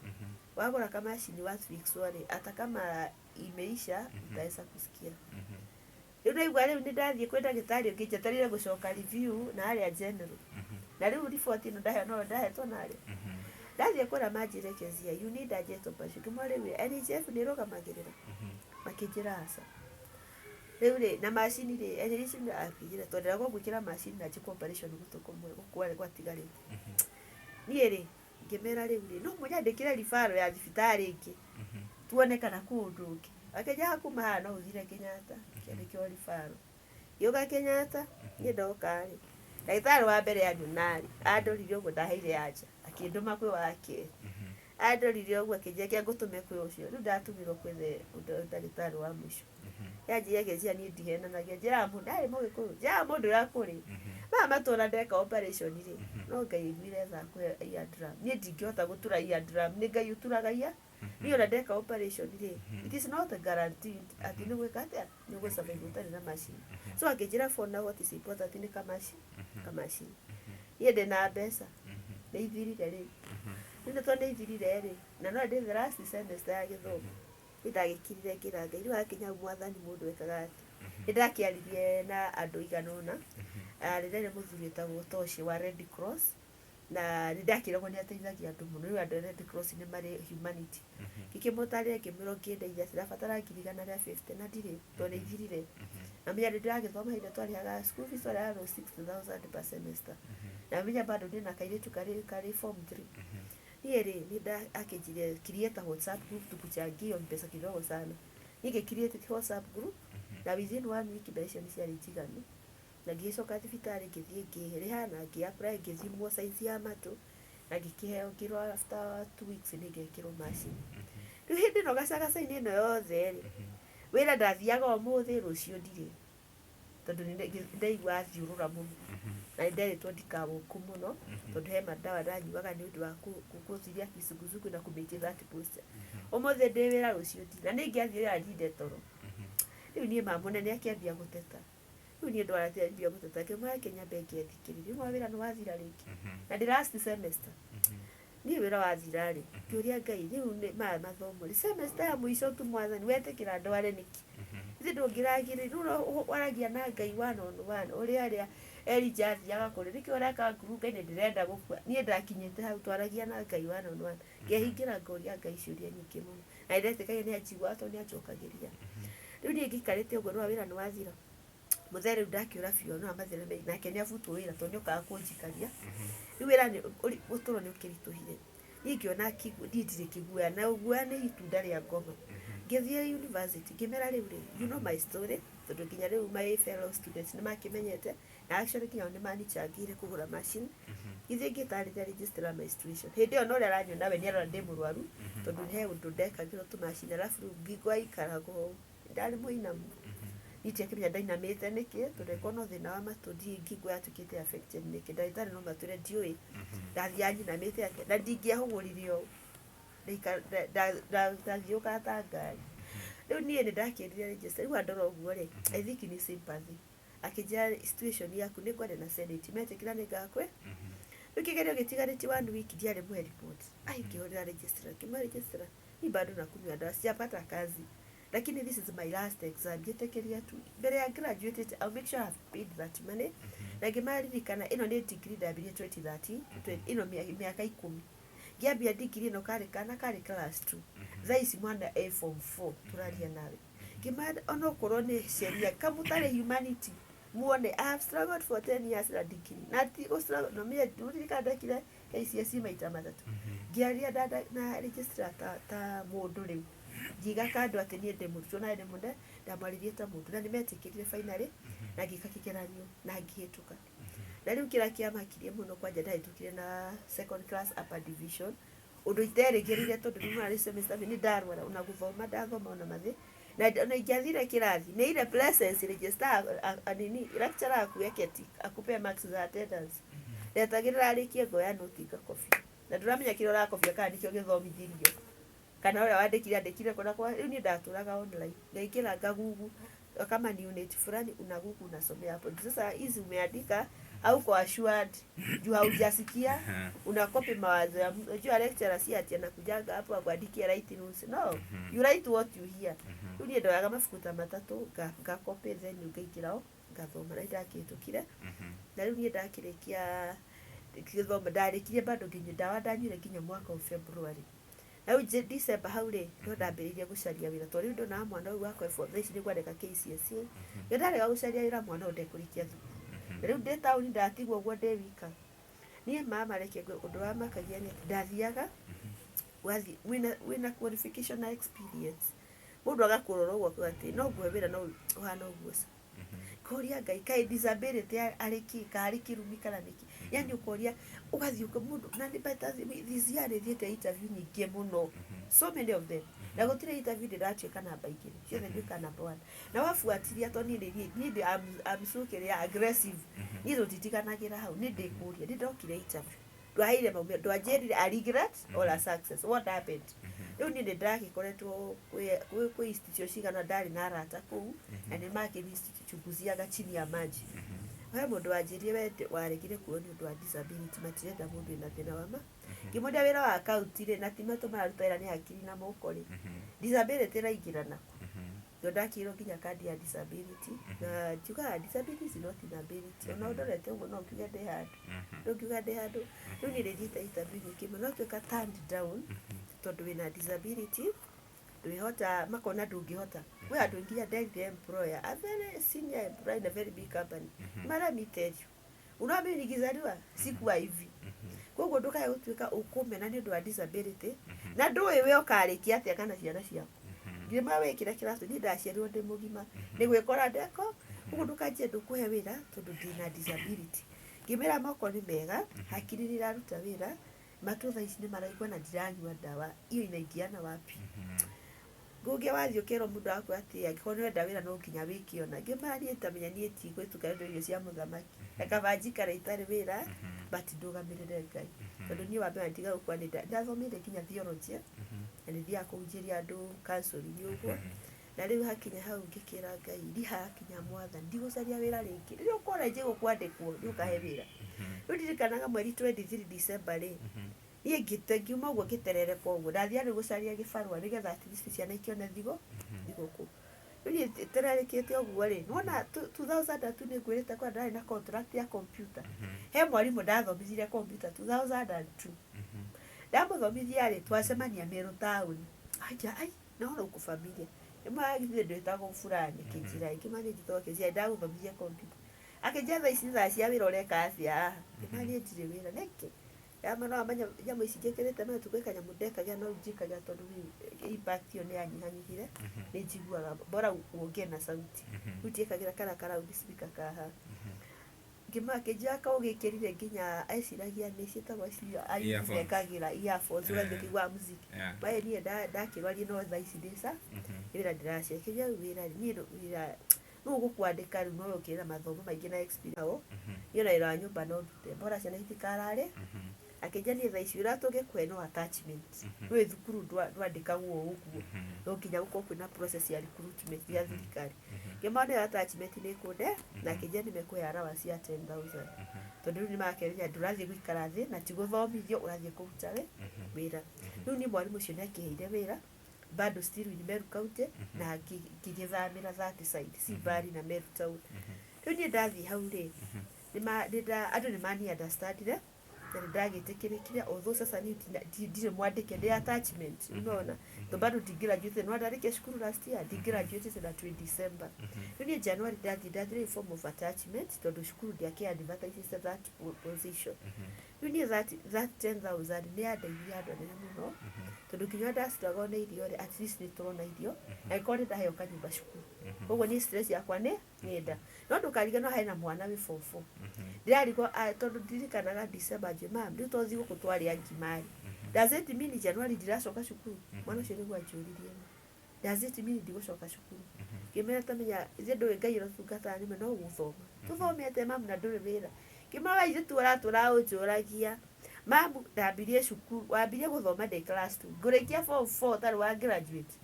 wagura kamacini wa fix wale hata kama imeisha utaweza kusikia riu igwa riu ni ndathie kwenda gitari ngijetarire gucoka review na ari general na riu report no ndahetwo nari ndathie kura manjire kezia you need a jet operation kimore we NHF ni rogamagirira makijira asa riu ri na machine ri NHF akijira tondera go gwikira machine na chiko operation gutuko mwe kwale gwatigarite nieri ngimera riu ri no munya ndikira rifaro ya thibitari iki tuone kana kundu ki akeja kuma no uthire Kenyatta kile kio rifaro yoga Kenyatta ni ndoka ri ndagitari wa mbere ya nyunari andorire ugo ndaheire aja akinduma kwi wake andorire ogwo akĩnjia ngũtũme kwĩ ũcio rĩu ndatumirwo kwĩ ndagĩtarĩ wa mũico yanjia ngĩcia niĩ ndihenanagia njĩraga mũndũ ndarĩ mũgĩkũyũ njĩraga mũndũ ũrakũrĩ mama matũra ndeka operation rĩ no Ngai aiguire tha kũhe eardrum niĩ ndingĩhota gũtura eardrum nĩ Ngai ũturaga niĩ ona ndeka operation rĩ it is not guaranteed atĩ nĩ gwĩka atĩa nĩ gũsurvive ũtarĩ na macini so akĩnjĩra for now what is important nĩ kamacini niĩ ndĩna mbeca nĩ ithirire rĩ nĩ tondũ ithirire rĩ na no ndĩ the last semester ya gĩthomo ndagĩkirire ngĩra Ngai rĩu hakinya mwathani mũndũ ekaga atĩ nĩndakĩaririe na andũ igana ũna rĩrĩa nĩ mũthuri wĩtagwo Toshi wa Red Cross na nĩndakĩragwo nĩ ateithagia andũ mũno rĩu andũ a Red Cross nĩ marĩ humanity ngĩkĩmũtarĩria ngĩmwĩra ũngĩndeithia ndĩrabatara 150 na ndirĩ tondũ ithirire na menya nĩndĩragĩthoma hĩndĩ twarĩhaga school fees twarĩhaga 6,000 per semester na menya bado ndĩna kairĩtu karĩ form 3 niĩ rĩ akĩnjire create WhatsApp group tukuchangie pesa kidogo sana create WhatsApp group na within 1 week mbeca nĩciarĩ njiganu na ngĩcoka thibitarĩ ngĩthiĩ ngĩrĩha na ngĩapply ngĩthimwo size ya matũ na ngĩkĩheo ngĩrwo after 2 weeks nĩngekĩrwo macini rĩu hĩndĩ ĩno gacagaca-inĩ ĩno yothe rĩ wĩra ndathiaga ũmũthĩ rũciũ ndirĩ tondũ nĩndaigua thiũrũra mũno na nĩnderĩtwo ndikagũkũ mũno tondũ he mandawa ndanyuaga nĩ ũndũ wa kũthiria kisuguzugu na kũmĩtie that posture ũmũthĩ ndĩ wĩra rũciũ ndirĩ na nĩngĩathiĩ wĩra ndinde toro rĩu niĩ mũnene akĩambia gũteta rĩu niĩ ndwaratiambia gũteta ngĩmwĩra Kenya bengi ethikĩrĩrie mwa wĩra nĩwathira rĩngĩ na ndĩ last semester niĩ wĩra wathira rĩ ngĩũria Ngai rĩu nĩ mathomo rĩ semester ya mũico tu mwathani wetĩkĩra ndware nĩkĩ ithe ndũngĩragĩrĩ rĩu waragia na Ngai one on one ũrĩa arĩa Elijah athiaga kũrĩ nĩkĩo ũreka ngurunga-inĩ ndĩrenda gũkua niĩ ndakinyĩte hau twaragia na Ngai one on one ngehingĩra ngoria Ngai ciũria nyingĩ mũno na ndetĩkagia nĩ anjigua tondũ nĩ anjokagĩria rĩu niĩ ngĩikarĩte ũguo no wĩra nĩwathira mũthee rĩu ndakĩũra biũ no amathĩra nake nĩ abutwo wĩra tondũ nĩokaga kũnjikaria rĩu wĩra ũtũro nĩ ũkĩritũhire niĩ ngĩona niĩ ndirĩ kĩguoya na guoya nĩ itunda rĩa ngoma ngĩthiĩ university ngĩmera rĩu rĩ you know my story tondũ nginya rĩu my fellow students nĩmakĩmenyete na actually nginya nĩmanichangire kũgũra machine githĩ ngĩtarĩria registrar my situation hĩndĩ ĩyo no ũrĩa aranyona we nĩarora ndĩ mũrwaru tondũ he ũndũ ndekagĩrwo tũmacini arabu rĩu ngigwa ikaragwo ndarĩ mũinamu nitiakĩmenya ndainamĩte nĩkĩ tondũ ĩkorwo no thĩna wa matũ ngigwa yatuĩkĩte affected nĩkĩ ndagĩtarĩ no matwĩre ndiũĩ ndathiaga nyinamĩte atĩa na ndingĩahũgũrire ũũ ndathiũkaga ta ngari rĩu niĩ nĩndakĩrire register rĩu andora ũguo rĩ I think ni sympathy akĩnjĩra situation yaku nĩ kwenda na senate metĩkĩra nĩngakwe rĩu kĩgerio gĩtigarĩtie 1 week ndiarĩ mũhe report ngĩhũrĩra registrar ngĩmwĩra registrar ni bado nakunywa dawa sijapata kazi lakini this is my last exam ngĩtĩkĩria tu mbere ya graduate I'll make sure I've paid that money na ngĩmaririkana ĩno nĩ degree ndambirie 2013 ĩno mĩaka 10 ngĩambia degree ĩno karĩ class 2 thaa ici mwana a form 4 tũraria nawe ngĩmara onokorwo nĩ sheria kamũtarĩ humanity muone I have struggled for 10 years na degree na ti struggle no mie ndurika ndekire Kcse maita matatũ ngĩaria na registrar ta mũndũ rĩu ngiga kando atĩ niĩ ndĩ mũrutwo na ndĩ mũnene ndamwarĩrie ta mũndũ na nĩmetĩkĩrire finally na ngĩka kĩgeranio na ngĩhĩtũka na rĩu kĩrĩa kĩamakirie mũno kwanja ndahĩtũkire na second class upper division ũndũ iterĩgĩrĩire tondũ nĩ mwarĩ semester nĩ ndarwara ona gũthoma ndathoma ona mathĩ na ingĩathire kĩrathi nĩ ile presence register anini lecturer akuweke akupe marks za attendance ndetagĩrĩra arĩkie ngoya noti ngakobi na ndũramenya kĩrĩa ũrakobia kana nĩkĩo gĩthomithirio kana ũrĩa wandĩkire kona kwa rĩu niĩ ndatũraga online ngaingĩra ngagugu kama ni unit fulani unagugu unasomea hapo sasa hizi umeandika au kwa assured juu haujasikia unakopi mawazo ya unajua lecturer si ati anakujaga hapo akuandikia write notes no you write what you hear niĩ ndoyaga mabuku ta matatũ ngakopi then ngaingĩra ngathoma na ndakĩhĩtũkire na rĩu niĩ ndakĩrĩkia gĩthomo ndarĩkirie bado nginya ndawa ndanyuire nginya mwaka wa February na rĩu December hau rĩ no ndambĩrĩirie gũcaria wĩra tondũ rĩu ndona mwana ũyũ wakwa for this nĩ kwandĩka Kcse ndarega gũcaria wĩra mwana ũyũ ndekũrĩkia thukuru na rĩu ndĩ taũni ndatigwo ũguo ndĩ wika niĩ mama reke ũndũ wa makagia nĩ ndathiaga wathi wĩna qualification na experience mũndũ agakũrora ũguo atĩ no guo wĩra no ũhana ũguo koria ngai kai disability ariki kari kirumi kana niki yani ukoria ugathi mundu na ni better this year thiete interview nyingi muno so many of them na gutire interview ndiratuika namba igiri ciothe nduika namba 1 na wafuatilia to ni I'm so aggressive ni rutitikanagira hau ni ndikuria ni ndokire interview ndwaheire maumia ndwanjirire a regret or a success what happened riu ni ndakikoretwo kwi institution cigana ndari na arata kuu na ni market institution chini ya maji wewe mundu wanjirie we waregire kuo ni undu wa disability matirenda mundu ina thina wa ma kimundia wira wa account ri na timato mararuta ira ni hakiri na moko ri disability raingirana ndo ndakirwo nginya kandi ya disability na juga disability is not inability ona ndorete uguo no ngiuga ndi handu ndo ngiuga ndi handu riu ni rinjite itabiri kimwe no tweka turned down tondu wina disability ndwihota makona ndungihota we andu nginya direct employer a very senior employer in a very big company mara miterio unamenigizaliwa siku hivi koguo ndukae gutwika ukumena ni ndu wa disability na nduwe we ukarikia atia kana ciana ciaku ngima wikira kirato ni ndaciarirwo ndi mugima ni gwikora ndeko koguo ndukanjie ndukuhe wira tondu ndina disability ngimira moko ni mega hakiri riraruta wira matutha ici ni maraigua na ndiranyua ndawa iyo inaingiana wapi nguge wathio kero mundu waku ati angikoro wenda wira no nginya wiki ona ngimari itamenya ni eti gwitukana ndo irio cia muthamaki akabanjikara itari wira but ndugamirire ngai tondu ni wambe ndiga gukwa ni ndathomire nginya theology na ni thia kunjiria andu counseling uguo na riu hakinya hau ngikira ngai ndi hakinya mwatha ndigucaria wira ringi riu ukora nje gukwandikwo ni ukahe wira riu ndirikanaga mweri 23 December ri nie ngiuma uguo ngiterere koguo ndathia riu gucaria gibarua nigetha at least ciana ikione thigo thiguku riu tererikite uguo ri nona 2002 ni ngwirite kwa ndari na contract ya computer he mwarimu ndathomithirie computer 2002 ndamuthomithia ri twacemania Meru town aja ai naona uko familia imagithie ndetagwo fulani kinjira ikimani jitoke cia ndaguthomithia computer akijetha ici thaa cia wira ureka acia imani njire wira neke ama no amanya jamu ici ngekirite no tukwikanya mudeka gya no njikaga tondu impact yo ni anyihanyihire ni njiguaga bora uonge na sauti utiekagira kara speaker kaha ngima kijaka ugikirire nginya aiciragia ni citagwa cia ayikagira earphones ugakigwa muziki bae ni ndakirwari no thaa ici ndisa ira ndiracekeria wira ni wira no gukwandika ri no ukira mathomo maingi na experience ira ira nyumba no ndute bora ciana itikarare akijani thaa ici uratoke kweno attachment we thukuru ndwandikagwo uguo no kinya guko kwina process ya recruitment ya thirikari kimane attachment ni kunde na kijani mekoya arawa cia 10,000 tondu ni makeria ndurathie gwikara thi na tiguthomithio urathie kuruta wira riu ni mwarimu cio nekiheire wira bado still in Meru County na kigithamira that side si bari na Meru Town riu ni ndathi hau ri andu ni mani understand re na ndagitikirikire although sasa ni ndire mwandike ndi attachment unaona to bado graduate no ndarike shukuru last year graduate na 20 December ni January ndathire form of attachment to shukuru ndiake advertise that position ni that 10,000 ni andaithia andu nene muno tondu kinya ndastrago na irio at least ni turona irio na ikore ndaheyo kanyumba shukuru koguo ni stress yakwa ni nda no ndukariga no haina mwana wi fofo ndirarigwo tondu ndirikanaga December jema ndio tozi guko twari angimari does it mean January ndiracoka shukuru mwana ucio niguo anjuririe does it mean ndigucoka shukuru kimera tamenya ize ndu ngai rotungata ni no guthoma tuthomete mamu na nduri wira kimawa ize tura unjuragia mamu ndambirie shukuru wambirie guthoma de class 2 ngurikia form 4 tari wa graduate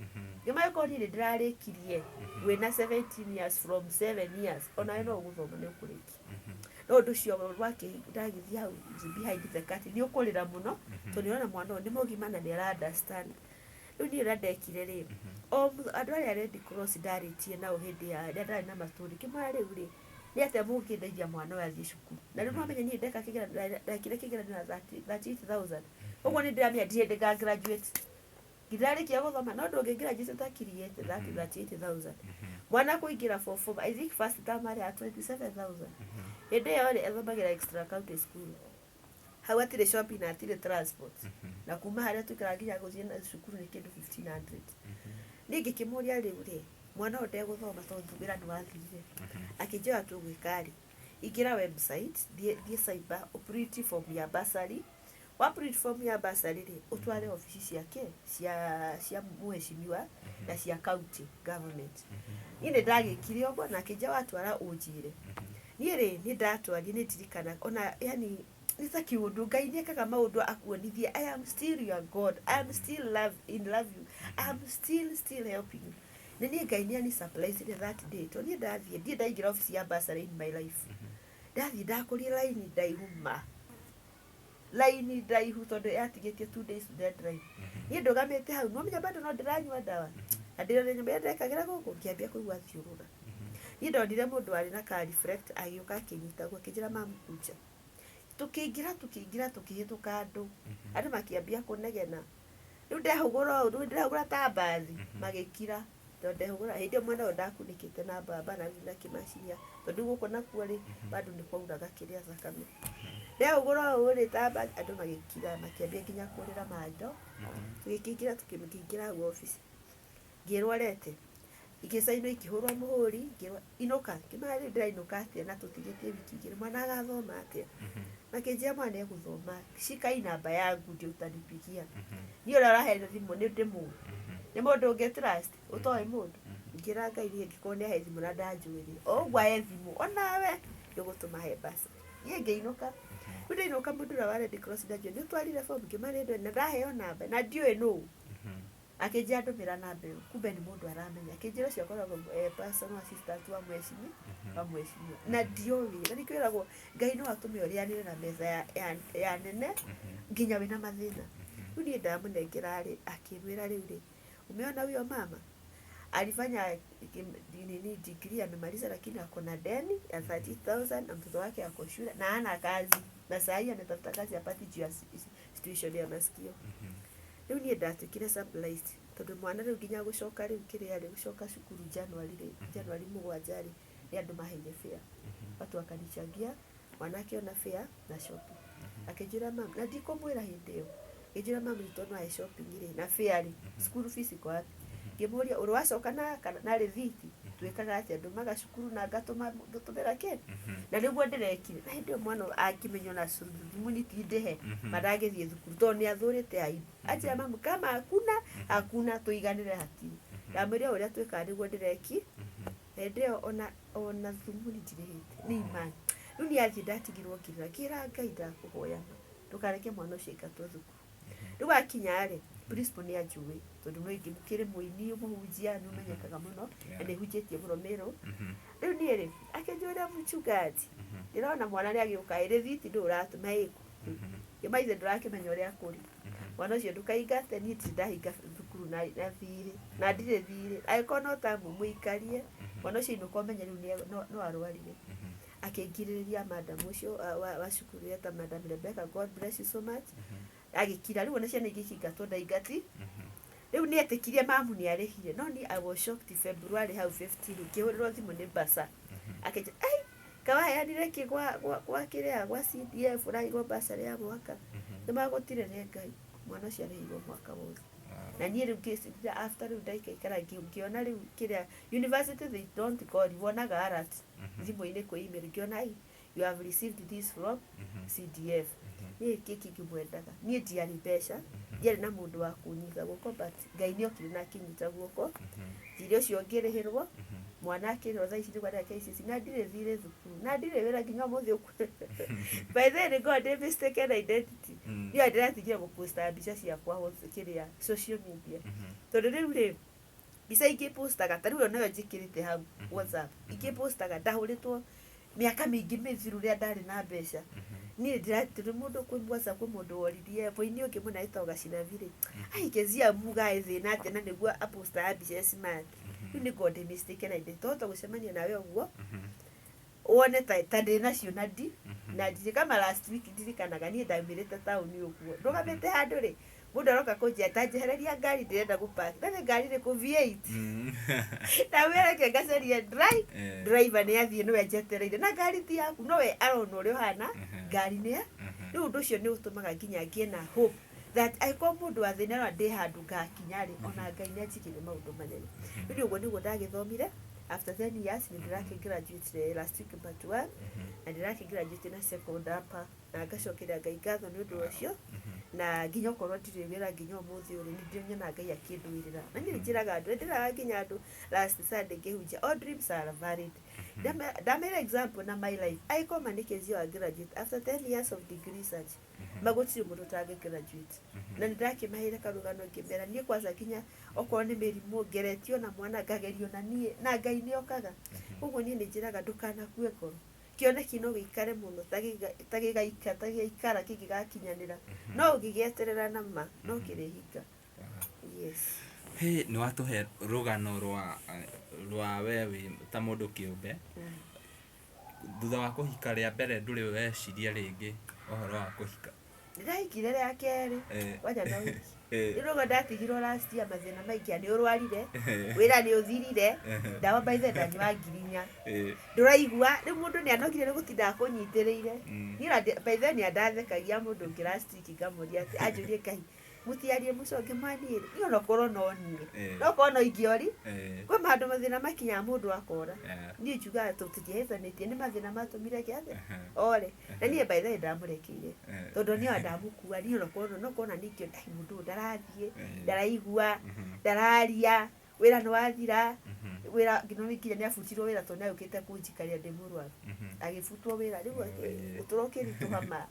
gima ko ni ndirarikirie wina 17 years from 7 years ona no guthoma ni ukuriki no nducio wake ndagithia hau behind the curtain ni ukurira muno tuniona mwana ni mugima na ni ara understand riu ni Ndekire ri o andu aria Red Cross ndaritie na uhindi ya ndari na maturi kimara riu ri ni ate mungi ndeithia mwana wa thie cukuru na riu no menye ni ndeka kigira ndakire na 38,000 uguo ni ndiramia ndire graduate ngirarikia guthoma no ndungi graduate takirie 38,000 mwana kuingira for I think first term ari 27,000 ende yore ethomagira extra county school hau atire shopping na atire transport na kuma haria tukiraginya guthie na cukuru ni kindu 1,500 ningi kimuria riu ri mwana onde guthoma tondu wira ni wathire akinjoya tugwikari igira website die cyber operate form ya basari wa operate form ya basari ri utware ofisi ciake cia muheshimiwa na cia county government ine ndagikire ogo na kinja watwara unjire nie ri ni ndatwari ni ndirikana ona yani nita kiundu ngai ni ekaga maundu akuonithie I am still your God, I am still in love you, I am still helping you. Nini ngai ni surprise that day to ni ndathie ndi ndaigira office ya basari in my life ndathie ndakuria line ndaihuma line ndaihu tondu yatigetie 2 days deadline ni ndogamete hau no menya bado no ndiranyua dawa na ndire nyumba ndekagira guku kiambia kuigua thiurura ni ndonire mundu ari na ka reflect agioka kinyita gwa kijira mamukuja tukiingira tukihituka andu makiambia kunegena riu ndehugura ta mbathi magikira ndehugura hindi mwana ndakunikite na baba na kimaciria tondu guko nakuo ri bado ni kwauraga kiria thakame ndehugura uri ta mbathi andu magikira makiambia nginya kurira mando tukiingira office ngirwarete ikisaino ikihurwa muhuri ngirwa inoka kimari ndainuka atia na tutigetie wiki ngire mwana agathoma atia makejia mwana eguthoma shika inamba yangu ndio utanipigia ni ora rahe thimu ni ndimu ni mundu ungetrust utoe mundu ngira ngai ni ngikone he thimu na ndanjuiri ogwa he thimu onawe ndugutuma he basa ye ngeinuka ndainuka mundu ra wale cross ndaje ni twarire form kimari ndo na rahe onamba na ndiwe no akejia ndumira na mbeu kumbe ni mundu aramenya akejira cio koragwo personal assistant wa mweshimio na ndiowi na nikwiragwo ngai no atume urianire na meza ya nene nginya wina mathina uni ndamunengera ri akimwira riu ri umeona huyo mama alifanya nini degree amemaliza lakini akona deni ya 30,000 na mtoto wake ako shule na hana kazi na sasa anatafuta kazi apati juu ya situation ya masikio riu ni ndatikire surprised tondu mwana riu nginya gucoka riu kiria ri gucoka cukuru January 7 ri ni andu maheire fare watu akanichangia mwanake ona fare na shopping akijira mama na ndikomwira hindi iyo ejira mama nitono ai shopping ri na fare ri school fees kwa ngimuria uri wacoka na rithiti twikaga atia andu magacukuru na ngatumira ke na niguo ndirekire na hindi mwana akimenyo na muniti ndehe maragethie thukuru to ni athurite aibu atia mama kama hakuna tuiganire hatiri ndamwiria uria twika niguo ndireki ndio ona thumuni ndirehete ni imani riu ni athi ndatigirwo kira ngai ndakuhoya tukareke mwana ucio ikatwo thukuru riu akinya ri principal ni ajui tondu no ingimukire muini muhunjia no menyekaga muno na ni hunjitie muno mero riu ni ri akenjura mchungaji ndirona mwana ni agiuka iri thiti ndu uratuma iku yamaize ndurakimenya uria kuri mwana ucio ndukaingate ni ndahinga thukuru na thiri na ndire thiri aikona tamu muikarie mwana ucio ino komenya riu no arwarire akingiriria madam ucio wa cukuru yeta madam Rebecca, God bless you so much agikira riu ona ciana igikingatwo ndaingati riu ni etikirie mamu ni arehire no ni I was shocked February how 15 ukihuriro thimu ni basa akeja ai kawayanire ki kwa kiria gwa CDF na igwa basa ya mwaka nimagotire ne ngai mwana ucio arehirwo mwaka wothe na ni riu kesi after riu ndaikara ngiona riu kiria university they don't call wonaga alert thimu ine kwa email ngiona ai you have received this from CDF ni kiki kimwendaga ni ndiari besha ndiari na mundu wa kunyitha guko but ngai ni okire na kinyita guko thire ucio ngirihirwo mwana akirwo tha ici ni gwada Kcse na ndire thire thukuru na ndire wira nginya muthi uku by then God mistaken identity ni ndiratigire guposta mbica ciakwa ho kiria social media tondu riu ri mbica ingipostaga ta riu nayo njikirite hau WhatsApp ingipostaga ndahuritwo miaka mingi mithiru ria ndari na mbeca ni ndiratire mundu kwimwaza kwa mundu woririe voini ungi muna itoga cinavire ai kezia muga ethina atia na niguo aposta mbica smart riu ni God mistake na inde toto gucemania nawe uguo wone ta ndina cio na ndi kama last week ndirikanaga ni ndaumirite tauni uguo ndugamite handu ri mundu aroka kunjia tanjehereria ngari ndirenda gupark na ngari ri ku V8 na wera ke gaceria driver ni athie no ejetereire na ngari ti yaku no we arona uri hana ngari ni riu undu ucio ni utumaga nginya ngie na hope that aiko mundu wa thina na ndi handu ngakinya ri ona Ngai ni anjigire maundu manene ndio uguo niguo ndagithomire after 10 years ni ndiraki graduate last week but one na ndiraki graduate na second upper na ngacokera Ngai ngatho ni undu ucio na nginya ukorwo ndire wira nginya umuthi uri ni ndĩnyona Ngai akindwirira na ni njiraga andu ndiraga nginya andu last Sunday ngihunjia all dreams are valid damere example na my life aiko manikezi wa graduate after 10 years of degree research magotiri mundu tage graduate na ndaki mahira karugano ngimera nie kwanza kinya okorwo ni mirimu ngeretio na mwana ngagerio na nie na Ngai ni okaga uguo nie ni njiraga ndukana kuekoro kioneki no gikare muno tagigaikara kigigakinyanira no gigieterera na ma no kirehinga yes he ni watuhe rugano rwa wewe ta mundu kiumbe thutha wa kuhika ria mbere nduri weciria ringi ohoro wa kuhika ndiraikire ria keri waja no iroga ndatigirwo last year mathina maingĩ ni urwarire wira ni uthirire ndawa by the ndani wa ngirinya nduraigua rĩu mundu ni anogire gutinda kunyitĩrĩire nira by the ni ndathekagia mundu ngi last week ngamuria ati anjurie Ngai mutiarie muconge mani ni ona korwo no nie no korwo no ingiori kwa mahandu mathina makinya mundu akora ni njuga tutithieithanitie ni mathina matumire kiathe ore na nie by the ndamurekeire tondu ni ndamukua ni ona korwo no korwo ni kio ndai mundu ndarathie ndaraigua ndararia wira no wathira wira ngino nikinya ni afutirwo wira tondu ayukite kunjikaria ndimurwa agifutwo wira riu uturokiri tuhama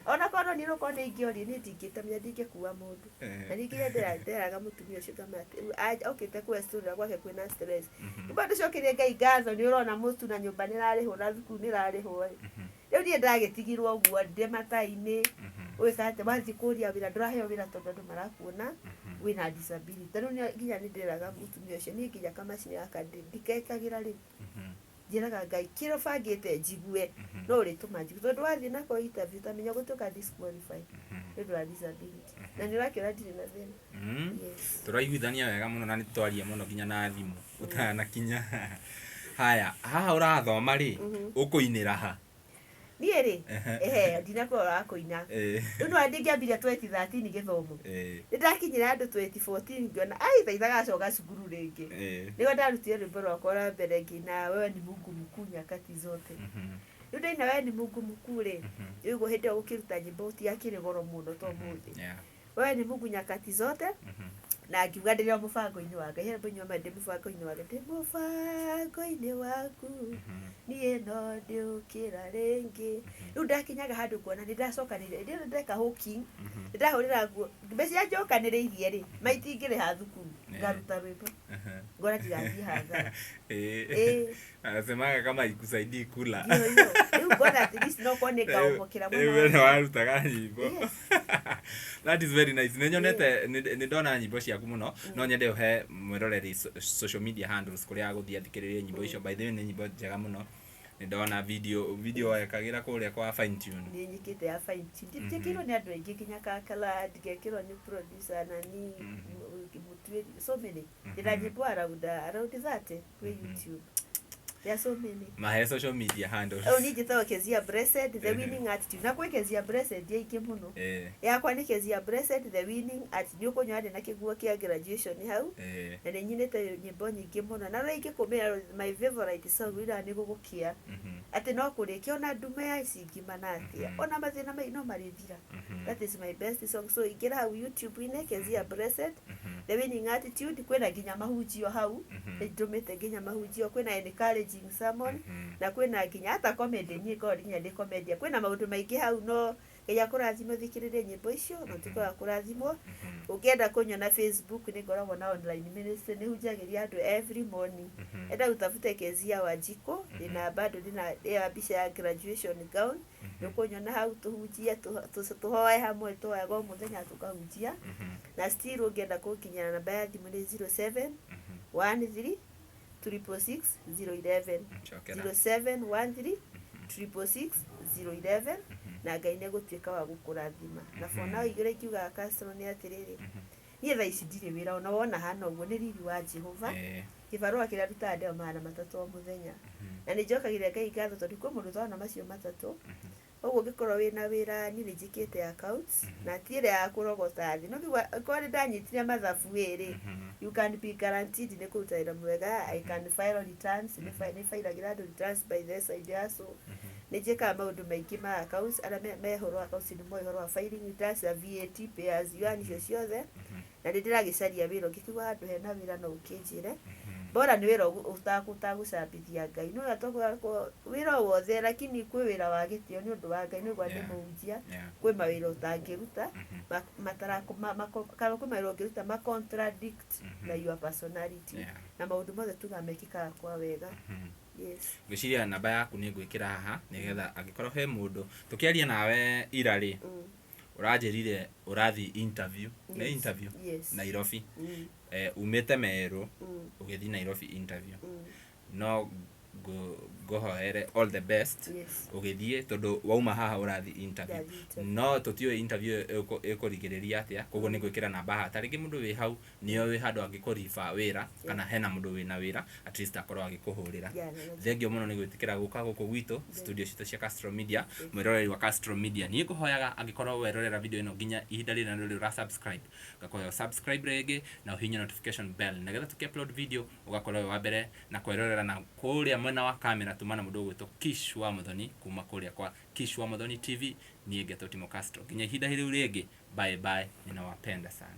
ona korwo ni roko ni ingiori ni ndingitamya ndingikuwa mundu na nikinya nderaga mutumia ucio kamati okite kwa story gwake kwina stress bado cokirie Ngai ngatho ni urona mutu na nyumba ni rarihwo na thukuru ni rarihwo riu ni ndagitigirwo guo ndi mataini wikate wathi kuria wira nduraheo wira tondu andu marakuona wina disability riu nginya ni nderaga mutumia ucio ni nginya kamacini ndikekagira ri njiraga Ngai kiro bangite njigue no rituma njigue tondu wathi nako interview tamenya gutuka disqualify ndu wa disability na ni rakira ndiri na thina turaiguithania wega muno na nitwarie muno nginya na thimu utana kinya haya haha urathoma ri ukuinira ha nie ri ndinako akuina ndu andi ngiambiria 2013 githomo ndakinyira andu 2014 ngiona ai thaithaga coga cukuru ringi nigo ndarutire rwimbo rwakwa rwa mbere ngina wewe ni Mungu mkuu nyakati zote ndu ina wewe ni Mungu mkuu ri yugo hindi ukiruta nyimbo tiakire goro muno to muthi wewe ni Mungu nyakati zote na ngiuga ndirio mubango-ini wa Ngai hembe nyoma ndi mubango-ini wa Ngai ndi mubango-ini waku nie no ndiukira ringi riu ndakinyaga handu kuona ni ndacokanire ndi ndeka hooking ndahurira nguo mbeca njokaniriirie ri maitingire ha thukuru ngaruta rwimbo ngora ndigathie hathara anasemaga kama ikusaidii kula riu ngona at least no kone ngaumukira muno wewe warutaga nyimbo that is very nice nenyonete ni ndona nyimbo ciaku muno no nyende uhe mwiroreri social media handles kuria aguthia thikiririe nyimbo icio by the way ni nyimbo njega muno ni ndona video yakagira kuria kwa fine tune ni nyikite ya fine tune ndikirwo ni andu aingi kinya kakala ndikekirwo ni producer na ni mutwe so many ndira nyimbo around that kwa YouTube. There are so many. My social media handles. Oh, ni jita Kcse Blessed the winning attitude. Na kwa Kcse Blessed ye ikimuno. Ya kwa ni Kcse Blessed the winning attitude ko nywade na kiguo kia graduation hau. Na ni nyinete nyimbo nyingi muno. Na rege komera my favorite song ira ni gugukia. Ati no kurikio na ndume ya icingi manatia. Ona mathina mai no marithira. That is my best song. So igira hau YouTube ine Kcse Blessed the winning attitude kwena ginya mahujio hau. Ndumete ginya mahujio kwena encourage sermon na kwena nginya hata comedy ni God nya ndi comedy kwena maundu maingi hau no ya kurathimo thikirire nyimbo icio no tiko ya kurathimo ukienda kunyona Facebook ni ngoragwo na online ministry ni hujagiria andu every morning enda utafute Kcse wa jiko ina bado ina bisha ya graduation gown ni kunyona hau tuhujia tuhoe hamwe twago muthenya tukahujia na still ukienda kukinyana namba ya thimu ni 07 13 666 011 0713 666 011 na Ngai ni gutuika wa gukurathima na for now igire kiuga customer ni atiriri ni tha ici ndire wira ona wona hana uguo ni riri wa Jehova kibarua kiria ruta ndio maana matatu o muthenya na ni njokagire Ngai ngatho tondu kwa mundu twana macio matatu koguo ngĩkorwo wĩna wĩra niĩ nĩnjĩkĩte accounts na tiĩrĩ ya kũrogota thĩ no korwo nĩndanyitire mathabu ĩrĩ you can be guaranteed nĩ kũruta wĩra mwega. I can file returns nĩ failagĩra andũ returns by the side hustle nĩnjĩkaga maũndũ maingĩ ma accounts arĩa me ũhoro wa accounts nĩ moĩ ũhoro wa filing returns ya VAT payers you icio ciothe na nĩndĩragĩcaria wĩra ũngĩkĩgwa handũ hena wĩra no ũkĩnjĩre bora nĩ wĩra ũtagũcambithia Ngai no atogwa wĩra wothe lakini kwĩ wĩra wa gĩtĩo nĩ ũndũ wa Ngai nĩguo ndĩmũhunjia kwĩ mawĩra ũtangĩruta kana kwĩ mawĩra ũngĩruta ma contradict na your personality na maũndũ mothe tugamekĩkaga kwa wega. Yes. Ngwĩciria namba yaku nĩ ngwĩkĩra haha nĩgetha angĩkorwo he mũndũ tũkĩaria nawe ira rĩ ũranjĩrire ũrathi interview nĩ interview Nairobi umĩte Meru ũgĩthiĩ Nairobi interview no ngũhoere all the best ũgĩthiĩ tondũ wauma haha ũrathi interview no tũtiũĩ interview ĩkũrigĩrĩria atĩa koguo nĩ ngwĩkĩra namba haha tarĩngĩ mũndũ wĩ hau nĩo wĩ handũ angĩkũriba wĩra kana hena mũndũ wĩna wĩra at least akorwo agĩkũhũrĩra. Thengio mũno nĩ gwĩtĩkĩra gũka gũkũ gwitũ studio citũ cia Castro Media mwĩroreri wa Castro Media. Niĩ ngũhoyaga angĩkorwo werorera video ĩno nginya ihinda rĩrĩ na rĩrĩ subscribe ngakũhoya subscribe rĩngĩ na ũhihinye notification bell nĩgetha tũkĩ-upload video ũgakorwo wa mbere na kwerorera na kũrĩa mwena wa kamera tumana mũndũ ũgwĩtwo Kish wa Muthoni kuma kũrĩa kwa Kish wa Muthoni TV. Niĩ Ngetho Timo Castro nginya ihinda rĩu rĩngĩ bye bye ninawapenda sana.